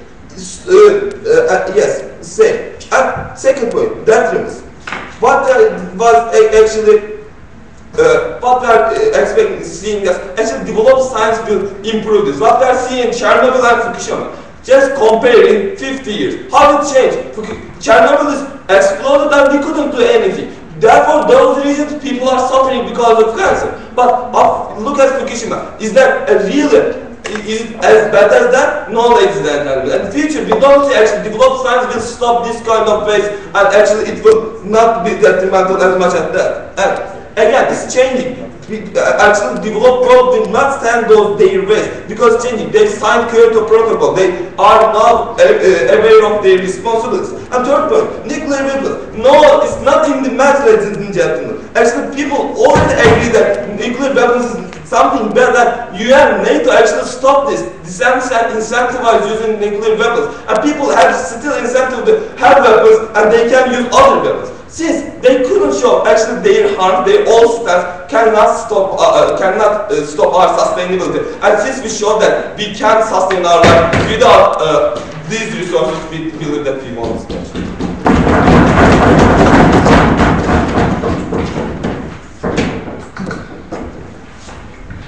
yes, same. And second point, detriments. What was actually what we are expecting, seeing that actually developed science will improve this. What we are seeing in Chernobyl and Fukushima. Just compare in 50 years. How it changed? Chernobyl is exploded and we couldn't do anything. Therefore, those reasons people are suffering because of cancer. But look at Fukushima. Is there a real is as bad as that, knowledge is entangled. And in the future, we don't see actually developed science will stop this kind of waste, and actually it will not be detrimental as much as that. And again, it's changing. Actually, developed world will not stand those their waste because it's changing. They signed Kyoto Protocol. They are now aware of their responsibilities. And third point, nuclear weapons. No, it's not in the math, ladies and gentlemen. Actually, people already agree that nuclear weapons is something bad, that UN, NATO actually stop this. Incentivize using nuclear weapons. And people have still incentive to have weapons and they can use other weapons. Since they couldn't show actually their harm, their all stance cannot stop our sustainability. And since we show that we can't sustain our life without these resources, we believe that we won't stop.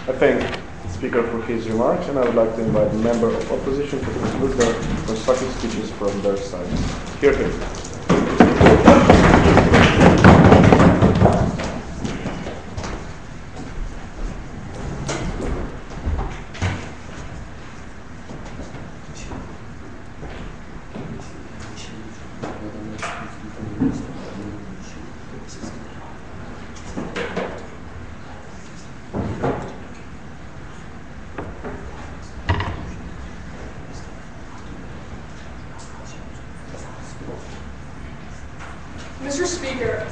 I thank the speaker for his remarks, and I would like to invite the member of opposition to conclude their constructive speeches from their side. Hear him. Mr. Speaker,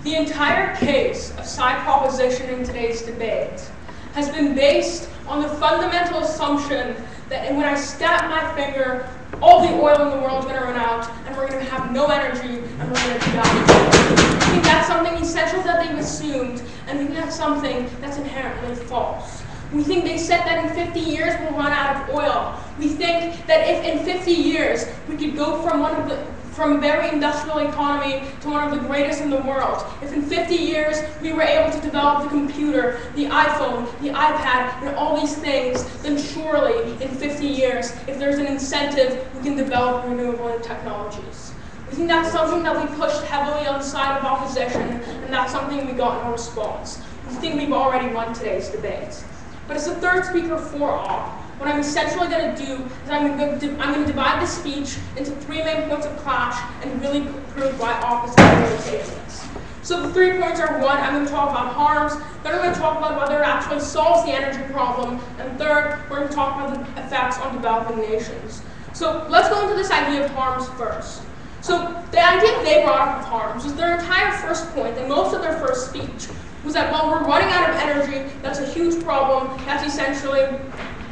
the entire case of side proposition in today's debate has been based on the fundamental assumption that when I snap my finger, all the oil in the world is going to run out, and we're going to have no energy, and we're going to die. I think that's something essential that they've assumed, and I think that's something that's inherently false. We think they said that in 50 years we'll run out of oil. We think that if in 50 years we could go from a very industrial economy to one of the greatest in the world. If in 50 years we were able to develop the computer, the iPhone, the iPad, and all these things, then surely in 50 years, if there's an incentive, we can develop renewable technologies. We think that's something that we pushed heavily on the side of opposition, and that's something we got no response. We think we've already won today's debate. But as the third speaker for all, what I'm essentially going to do is I'm going to divide the speech into three main points of clash and really prove why opposition really takes this. So the 3 points are: one, I'm going to talk about harms, then I'm going to talk about whether it actually solves the energy problem, and third, we're going to talk about the effects on developing nations. So let's go into this idea of harms first. So the idea they brought up of harms was their entire first point, and most of their first speech, was that while we're running out of energy, that's a huge problem, that's essentially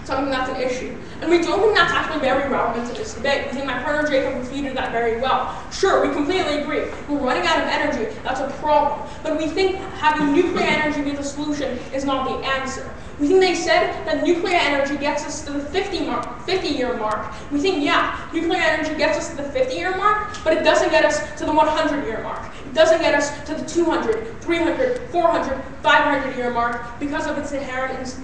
something that's an issue. And we don't think that's actually very relevant to this debate. We think my partner Jacob refuted that very well. Sure, we completely agree. We're running out of energy, that's a problem. But we think having nuclear energy be the solution is not the answer. We think they said that nuclear energy gets us to the 50-year mark. We think, yeah, nuclear energy gets us to the 50-year mark, but it doesn't get us to the 100-year mark. It doesn't get us to the 200, 300, 400, 500-year mark because of its inherent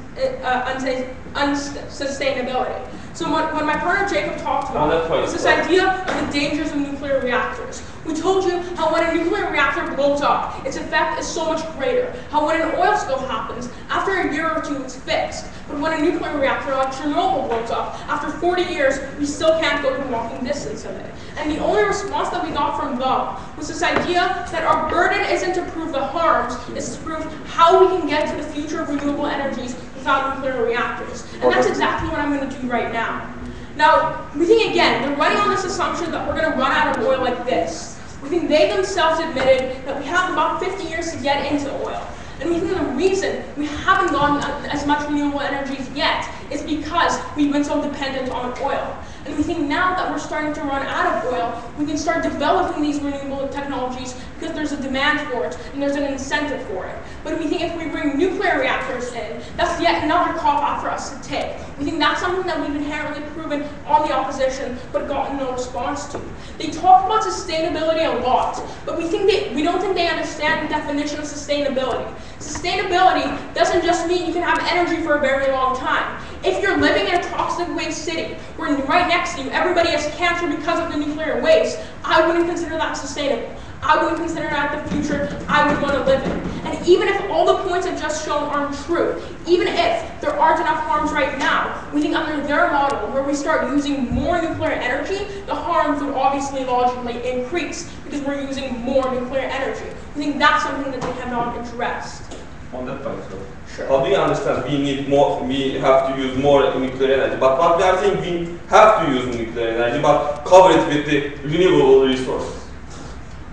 unsustainability. So when my partner Jacob talked about was this idea of the dangers of nuclear reactors. We told you how when a nuclear reactor blows up, its effect is so much greater. How when an oil spill happens, after a year or two it's fixed. But when a nuclear reactor like Chernobyl blows up, after 40 years, we still can't go to walking distance of it. And the only response that we got from them was this idea that our burden isn't to prove the harms, it's to prove how we can get to the future of renewable energies without nuclear reactors. And that's exactly what I'm going to do right now. Now, we think again, they're running on this assumption that we're going to run out of oil like this. We think they themselves admitted that we have about 50 years to get into oil. And we think the reason we haven't gotten as much renewable energies yet is because we've been so dependent on oil. And we think now that we're starting to run out of oil, we can start developing these renewable technologies because there's a demand for it and there's an incentive for it. But we think if we bring nuclear reactors in, that's yet another cop-out for us to take. We think that's something that we've inherently proven on the opposition but gotten no response to. They talk about sustainability a lot, but we don't think they understand the definition of sustainability. Sustainability doesn't just mean you can have energy for a very long time. If you're living in a toxic waste city, where right next to you everybody has cancer because of the nuclear waste, I wouldn't consider that sustainable. I wouldn't consider that the future I would want to live in. And even if all the points I've just shown aren't true, even if there aren't enough harms right now, we think under their model, where we start using more nuclear energy, the harms would obviously logically increase because we're using more nuclear energy. We think that's something that they have not addressed. On that point, sir. Sure. How do you understand we need more, we have to use more nuclear energy? But what we are saying, we have to use nuclear energy, but cover it with the renewable resources.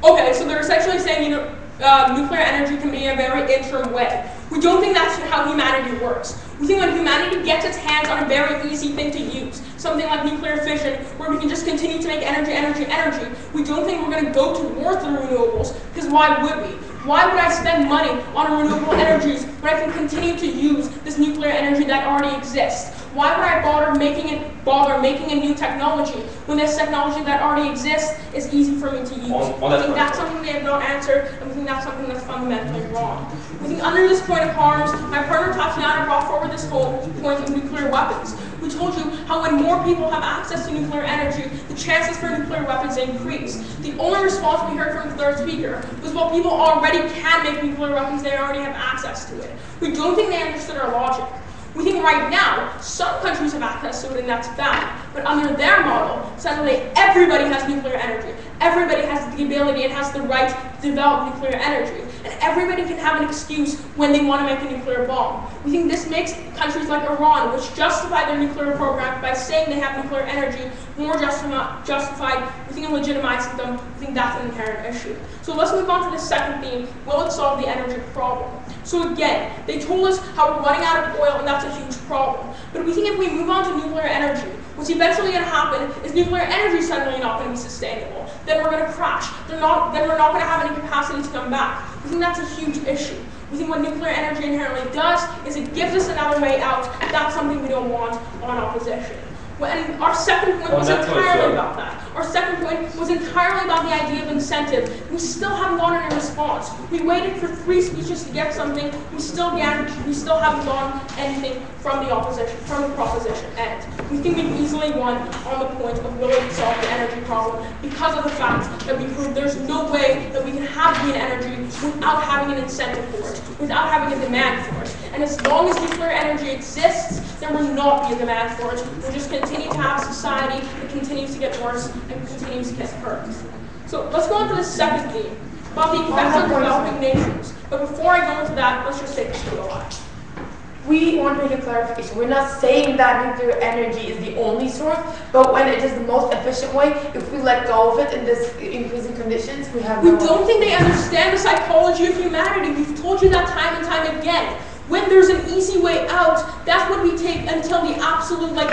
Okay, so they're essentially saying, you know, nuclear energy can be a very interim way. We don't think that's how humanity works. We think when humanity gets its hands on a very easy thing to use, something like nuclear fission, where we can just continue to make energy, we don't think we're going to go towards the renewables, because why would we? Why would I spend money on renewable energies when I can continue to use this nuclear energy that already exists? Why would I bother making a new technology when this technology that already exists is easy for me to use? I think that's something they have not answered, and we think that's something that's fundamentally wrong. We think under this point of harms, my partner Tatiana brought forward this whole point of nuclear weapons. We told you how when more people have access to nuclear energy, the chances for nuclear weapons increase. The only response we heard from the third speaker was, well, people already can make nuclear weapons, they already have access to it. We don't think they understood our logic. We think right now, some countries have access to it and that's bad. But under their model, suddenly everybody has nuclear energy. Everybody has the ability and has the right to develop nuclear energy. And everybody can have an excuse when they want to make a nuclear bomb. We think this makes countries like Iran, which justify their nuclear program by saying they have nuclear energy, more justified. We think it legitimizes them. We think that's an inherent issue. So let's move on to the second theme. Will it solve the energy problem? So again, they told us how we're running out of oil and that's a huge problem. But we think if we move on to nuclear energy, what's eventually going to happen is nuclear energy is suddenly not going to be sustainable. Then we're going to crash. Then we're not going to have any capacity to come back. We think that's a huge issue. We think what nuclear energy inherently does is it gives us another way out. That's something we don't want on opposition. And our second point was entirely about that. Our second point was entirely about the idea of incentive. We still haven't gotten a response. We waited for 3 speeches to get something. We still haven't gotten anything from the opposition, from the proposition end. We think we've easily won on the point of will it solve the energy problem because of the fact that we proved there's no way that we can have green energy without having an incentive for it, without having a demand for it. And as long as nuclear energy exists, there will not be a demand for it. We'll just continue to have a society that continues to get worse and continues to get hurt. So let's go on to the second theme, about the effects on developing nations. But before I go into that, let's just take a slow. We want to make a clarification. We're not saying that nuclear energy is the only source, but when it is the most efficient way, if we let go of it in this increasing conditions, we have We don't think they understand the psychology of humanity. We've told you that time and time again. When there's an easy way out, that's what we take until we absolutely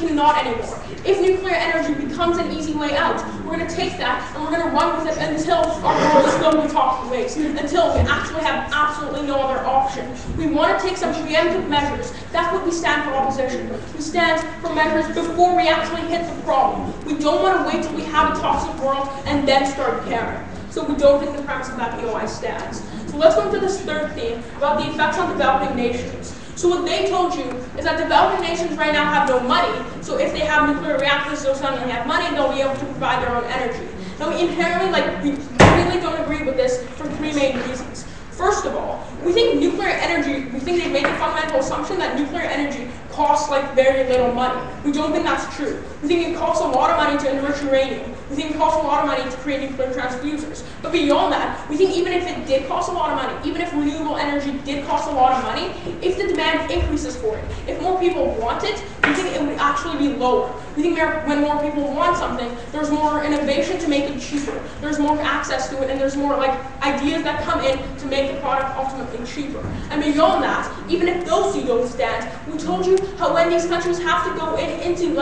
cannot anymore. If nuclear energy becomes an easy way out, we're going to take that and we're going to run with it until our world is filled with toxic waste, until we actually have absolutely no other option. We want to take some preemptive measures. That's what we stand for opposition. We stand for measures before we actually hit the problem. We don't want to wait till we have a toxic world and then start caring. So we don't think the premise of that HOE stands. So let's go into this third theme about the effects on developing nations. So what they told you is that developing nations right now have no money, so if they have nuclear reactors, they'll suddenly have money, they'll be able to provide their own energy. Now we inherently, we really don't agree with this for 3 main reasons. First of all, we think nuclear energy, we think they've made the fundamental assumption that nuclear energy costs very little money. We don't think that's true. We think it costs a lot of money to enrich uranium. We think it costs a lot of money to create nuclear transfusers. But beyond that, we think even if it did cost a lot of money, even if renewable energy did cost a lot of money, if the demand increases for it, if more people want it, we think it would actually be lower. We think when more people want something, there's more innovation to make it cheaper. There's more access to it, and there's more ideas that come in to make the product ultimately cheaper. And beyond that, even if those two don't stand, we told you how when these countries have to go into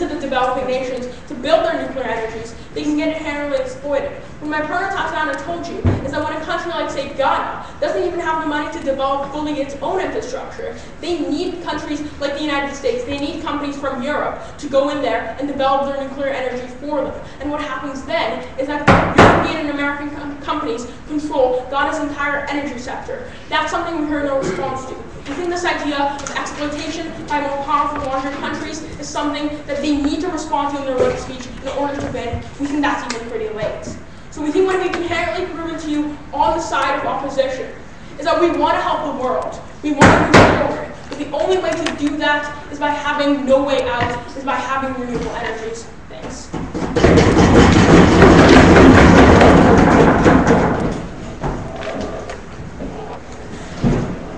the developing nations to build their nuclear energies, they can get inherently exploited. What my partner Tatiana told you is that when a country like, say, Ghana doesn't even have the money to develop fully its own infrastructure, they need countries like the United States, they need companies from Europe to go in there and develop their nuclear energy for them. And what happens then is that European and American companies control Ghana's entire energy sector. That's something we heard no response to. We think this idea of exploitation by more powerful, larger countries is something that they need to respond to in their right of speech in order to win. We think that's even pretty late. we think might be inherently proven to you on the side of opposition is that we want to help the world. We want to move forward. But the only way to do that is by having no way out, is by having renewable energies. Thanks.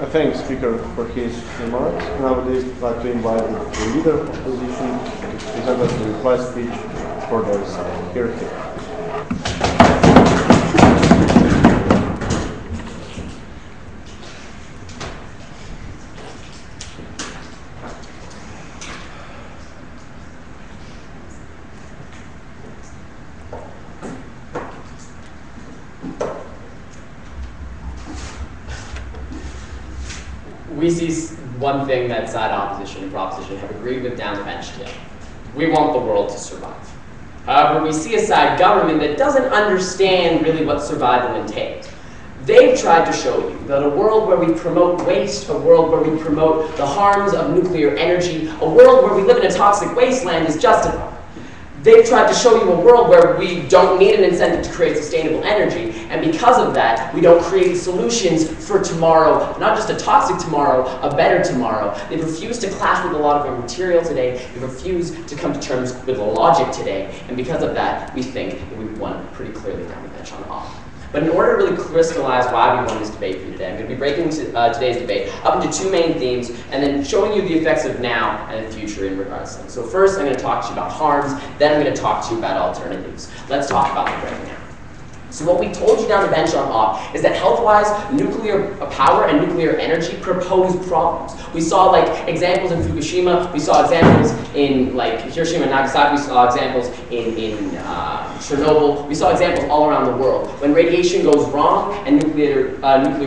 I thank the speaker for his remarks, and I would like to invite the leader of the opposition to present us the reply speech for their side. Here it is. We see one thing that side opposition and proposition have agreed with down the bench today. We want the world to survive. However, we see a side government that doesn't understand really what survival entails. They've tried to show you that a world where we promote waste, a world where we promote the harms of nuclear energy, a world where we live in a toxic wasteland is justified. They've tried to show you a world where we don't need an incentive to create sustainable energy, and because of that, we don't create solutions for tomorrow, not just a toxic tomorrow, a better tomorrow. They've refused to clash with a lot of our material today. They've refused to come to terms with the logic today, and because of that, we think that we've won pretty clearly down the bench on off. But in order to really crystallize why we won this debate for you today, I'm going to be breaking today's debate up into two main themes and then showing you the effects of now and the future in regards to them. So first, I'm going to talk to you about harms, then I'm going to talk to you about alternatives. Let's talk about them right now. So what we told you down the bench on off is that health-wise, nuclear power and nuclear energy propose problems. We saw like examples in Fukushima, we saw examples in like Hiroshima and Nagasaki, we saw examples in Chernobyl, we saw examples all around the world. When radiation goes wrong and nuclear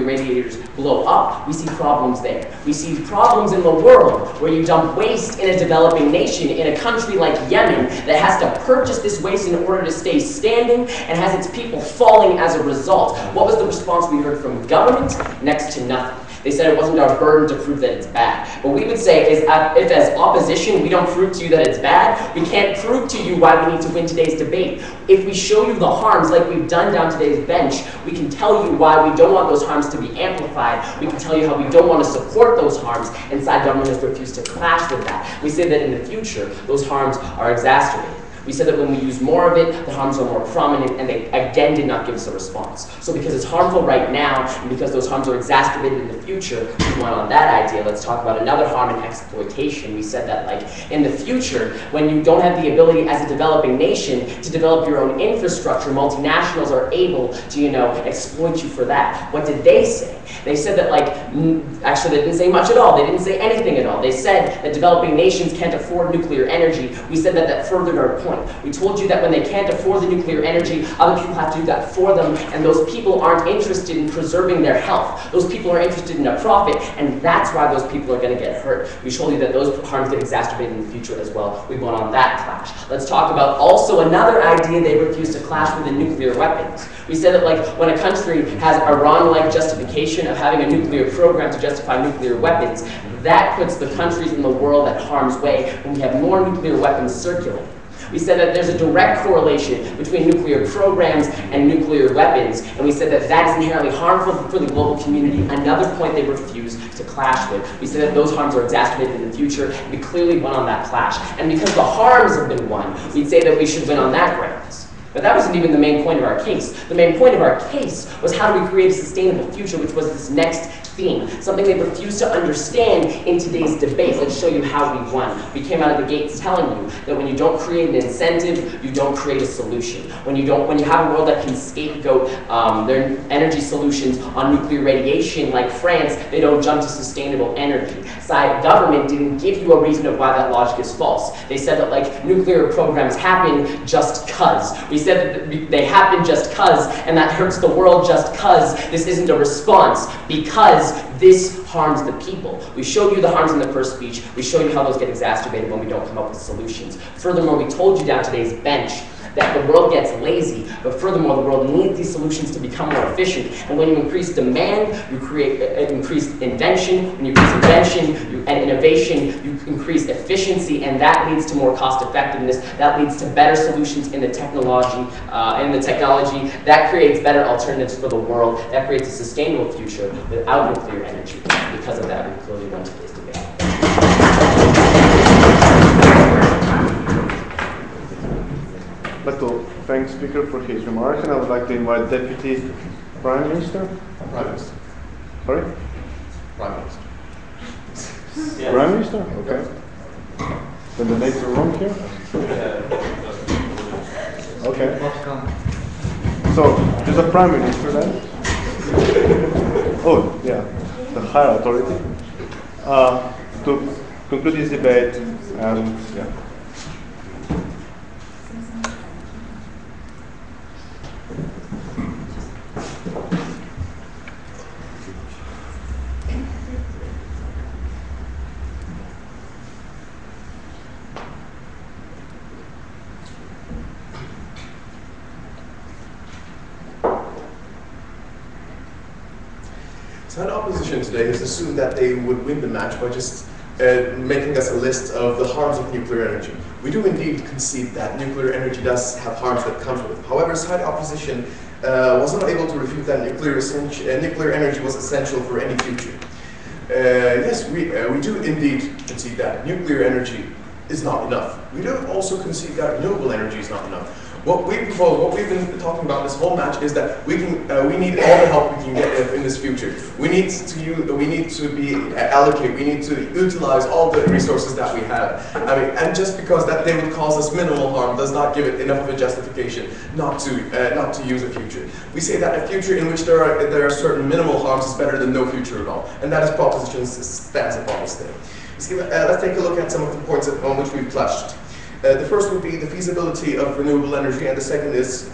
radiators blow up, we see problems there. We see problems in the world where you dump waste in a developing nation, in a country like Yemen that has to purchase this waste in order to stay standing and has its people falling as a result. What was the response we heard from government? Next to nothing. They said it wasn't our burden to prove that it's bad. What we would say is if as opposition we don't prove to you that it's bad, we can't prove to you why we need to win today's debate. If we show you the harms like we've done down today's bench, we can tell you why we don't want those harms to be amplified. We can tell you how we don't want to support those harms, and side government has refused to clash with that. We say that in the future, those harms are exacerbated. We said that when we use more of it, the harms are more prominent, and they again did not give us a response. So because it's harmful right now, and because those harms are exacerbated in the future, we went on that idea. Let's talk about another harm in exploitation. We said that like in the future, when you don't have the ability as a developing nation to develop your own infrastructure, multinationals are able to, exploit you for that. What did they say? They said that like, actually they didn't say much at all. They didn't say anything at all. They said that developing nations can't afford nuclear energy. We said that that furthered our point. We told you that when they can't afford the nuclear energy, other people have to do that for them, and those people aren't interested in preserving their health. Those people are interested in a profit, and that's why those people are going to get hurt. We told you that those harms get exacerbated in the future as well. We went on that clash. Let's talk about also another idea they refused to clash with, the nuclear weapons. We said that like when a country has Iran-like justification of having a nuclear program to justify nuclear weapons, that puts the countries in the world at harm's way when we have more nuclear weapons circulating. We said that there's a direct correlation between nuclear programs and nuclear weapons, and we said that that is inherently harmful for the global community. Another point they refused to clash with. We said that those harms are exacerbated in the future, and we clearly won on that clash. And because the harms have been won, we'd say that we should win on that grounds. But that wasn't even the main point of our case. The main point of our case was how do we create a sustainable future, which was this next theme, something they refused to understand in today's debate. Let's show you how we won. We came out of the gates telling you that when you don't create an incentive, you don't create a solution. When you have a world that can scapegoat their energy solutions on nuclear radiation, like France, they don't jump to sustainable energy. Side government didn't give you a reason of why that logic is false. They said that like nuclear programs happen just cuz. We said that they happen just cuz, and that hurts the world just cuz. This isn't a response because this harms the people. We showed you the harms in the first speech. We showed you how those get exacerbated when we don't come up with solutions. Furthermore, we told you down today's bench that the world gets lazy, but furthermore, the world needs these solutions to become more efficient. And when you increase demand, you create increased invention. When you increase invention and innovation, you increase efficiency, and that leads to more cost effectiveness. That leads to better solutions in the technology. That creates better alternatives for the world. That creates a sustainable future without nuclear energy. Because of that, we clearly won today's debate. I'd like to thank the speaker for his remarks, and I would like to invite Deputy Prime Minister. Prime Minister. Sorry? Prime Minister. Yes. Prime Minister? Okay. Then the names are wrong here? Okay. So, there's a Prime Minister then? Oh, yeah. The higher authority. To conclude this debate, and yeah. Side opposition today has assumed that they would win the match by just making us a list of the harms of nuclear energy. We do indeed concede that nuclear energy does have harms that comes with it. However, side opposition was not able to refute that nuclear energy was essential for any future. Yes, we do indeed concede that nuclear energy is not enough. We do also concede that renewable energy is not enough. What we propose, what we've been talking about this whole match, is that we need all the help we can get in this future. We need to allocate. We need to utilize all the resources that we have. I mean, and just because that they would cause us minimal harm does not give it enough of a justification not to use a future. We say that a future in which there are certain minimal harms is better than no future at all, and that is proposition's stance upon this thing. See, let's take a look at some of the points on which we've touched. The first would be the feasibility of renewable energy, and the second is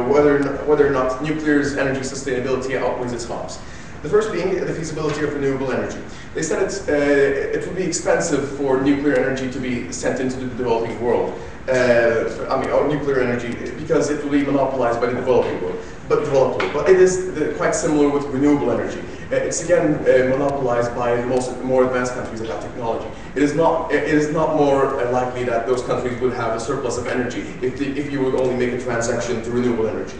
whether or not nuclear's energy sustainability outweighs its harms. The first being the feasibility of renewable energy. They said it would be expensive for nuclear energy to be sent into the developing world. Nuclear energy, because it will be monopolized by the developing world. But it is quite similar with renewable energy. It's again monopolized by the more advanced countries that have technology. It is not more likely that those countries would have a surplus of energy if you would only make a transaction to renewable energy.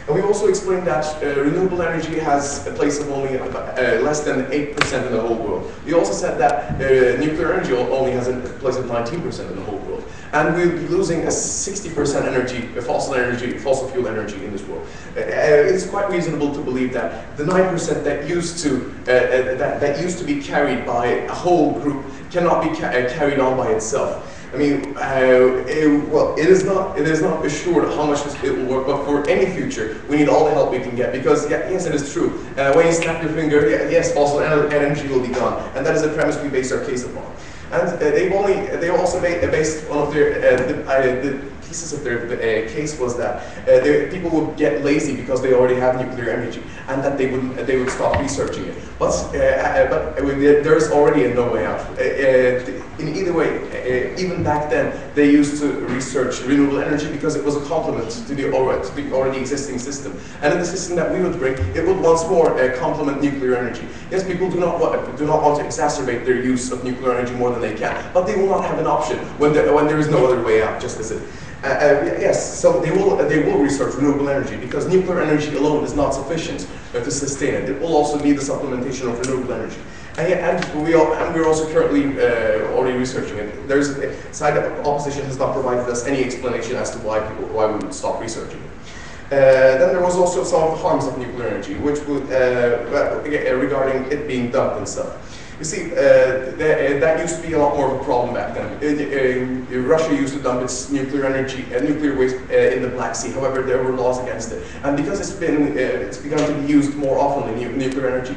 And we also explained that renewable energy has a place of only less than 8% in the whole world. We also said that nuclear energy only has a place of 19% in the whole world. And we'll be losing a 60% energy, fossil fuel energy in this world. It's quite reasonable to believe that the 9% that used to be carried by a whole group cannot be carried on by itself. I mean, it is not assured how much it will work, but for any future, we need all the help we can get, because yes, it is true. When you snap your finger, yes, fossil energy will be gone, and that is a premise we base our case upon. And they also based one of the pieces of their case was that people would get lazy because they already have nuclear energy, and that they would stop researching it. But there is already a no way out. In either way, even back then, they used to research renewable energy because it was a complement to the already existing system. And in the system that we would bring, it would once more complement nuclear energy. Yes, people do not want to exacerbate their use of nuclear energy more than they can, but they will not have an option when there is no other way out. Just as it. Yes, so they will research renewable energy, because nuclear energy alone is not sufficient to sustain it. It will also need the supplementation of renewable energy. And we're also currently already researching it. There's side opposition has not provided us any explanation as to why we would stop researching it. Then there was also some of the harms of nuclear energy, which would regarding it being dumped and stuff. You see, that used to be a lot more of a problem back then. Russia used to dump its nuclear waste in the Black Sea. However, there were laws against it, and because it's begun to be used more often in nuclear energy,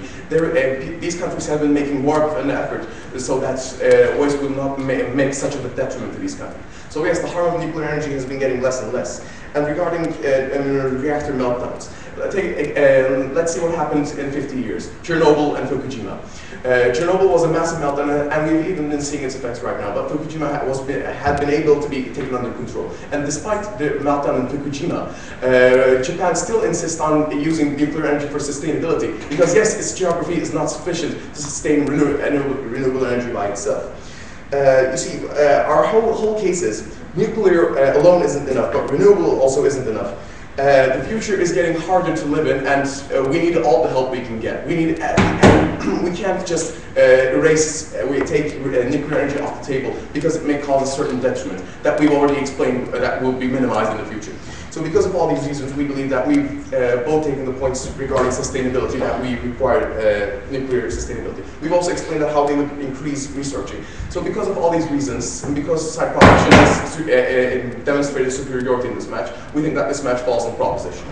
these countries have been making more of an effort so that waste will not make such of a detriment to these countries. So yes, the harm of nuclear energy has been getting less and less. And regarding reactor meltdowns, let's see what happened in 50 years. Chernobyl and Fukushima. Chernobyl was a massive meltdown, and we've even been seeing its effects right now, but Fukushima had been able to be taken under control. And despite the meltdown in Fukushima, Japan still insists on using nuclear energy for sustainability, because yes, its geography is not sufficient to sustain renewable energy by itself. You see, our whole case is nuclear alone isn't enough, but renewable also isn't enough. The future is getting harder to live in, and we need all the help we can get. We need, we can't just take nuclear energy off the table because it may cause a certain detriment that we've already explained that will be minimized in the future. So because of all these reasons, we believe that we've both taken the points regarding sustainability, that we require nuclear sustainability. We've also explained that how they would increase researching. So because of all these reasons, and because side proposition has demonstrated superiority in this match, we think that this match falls on proposition.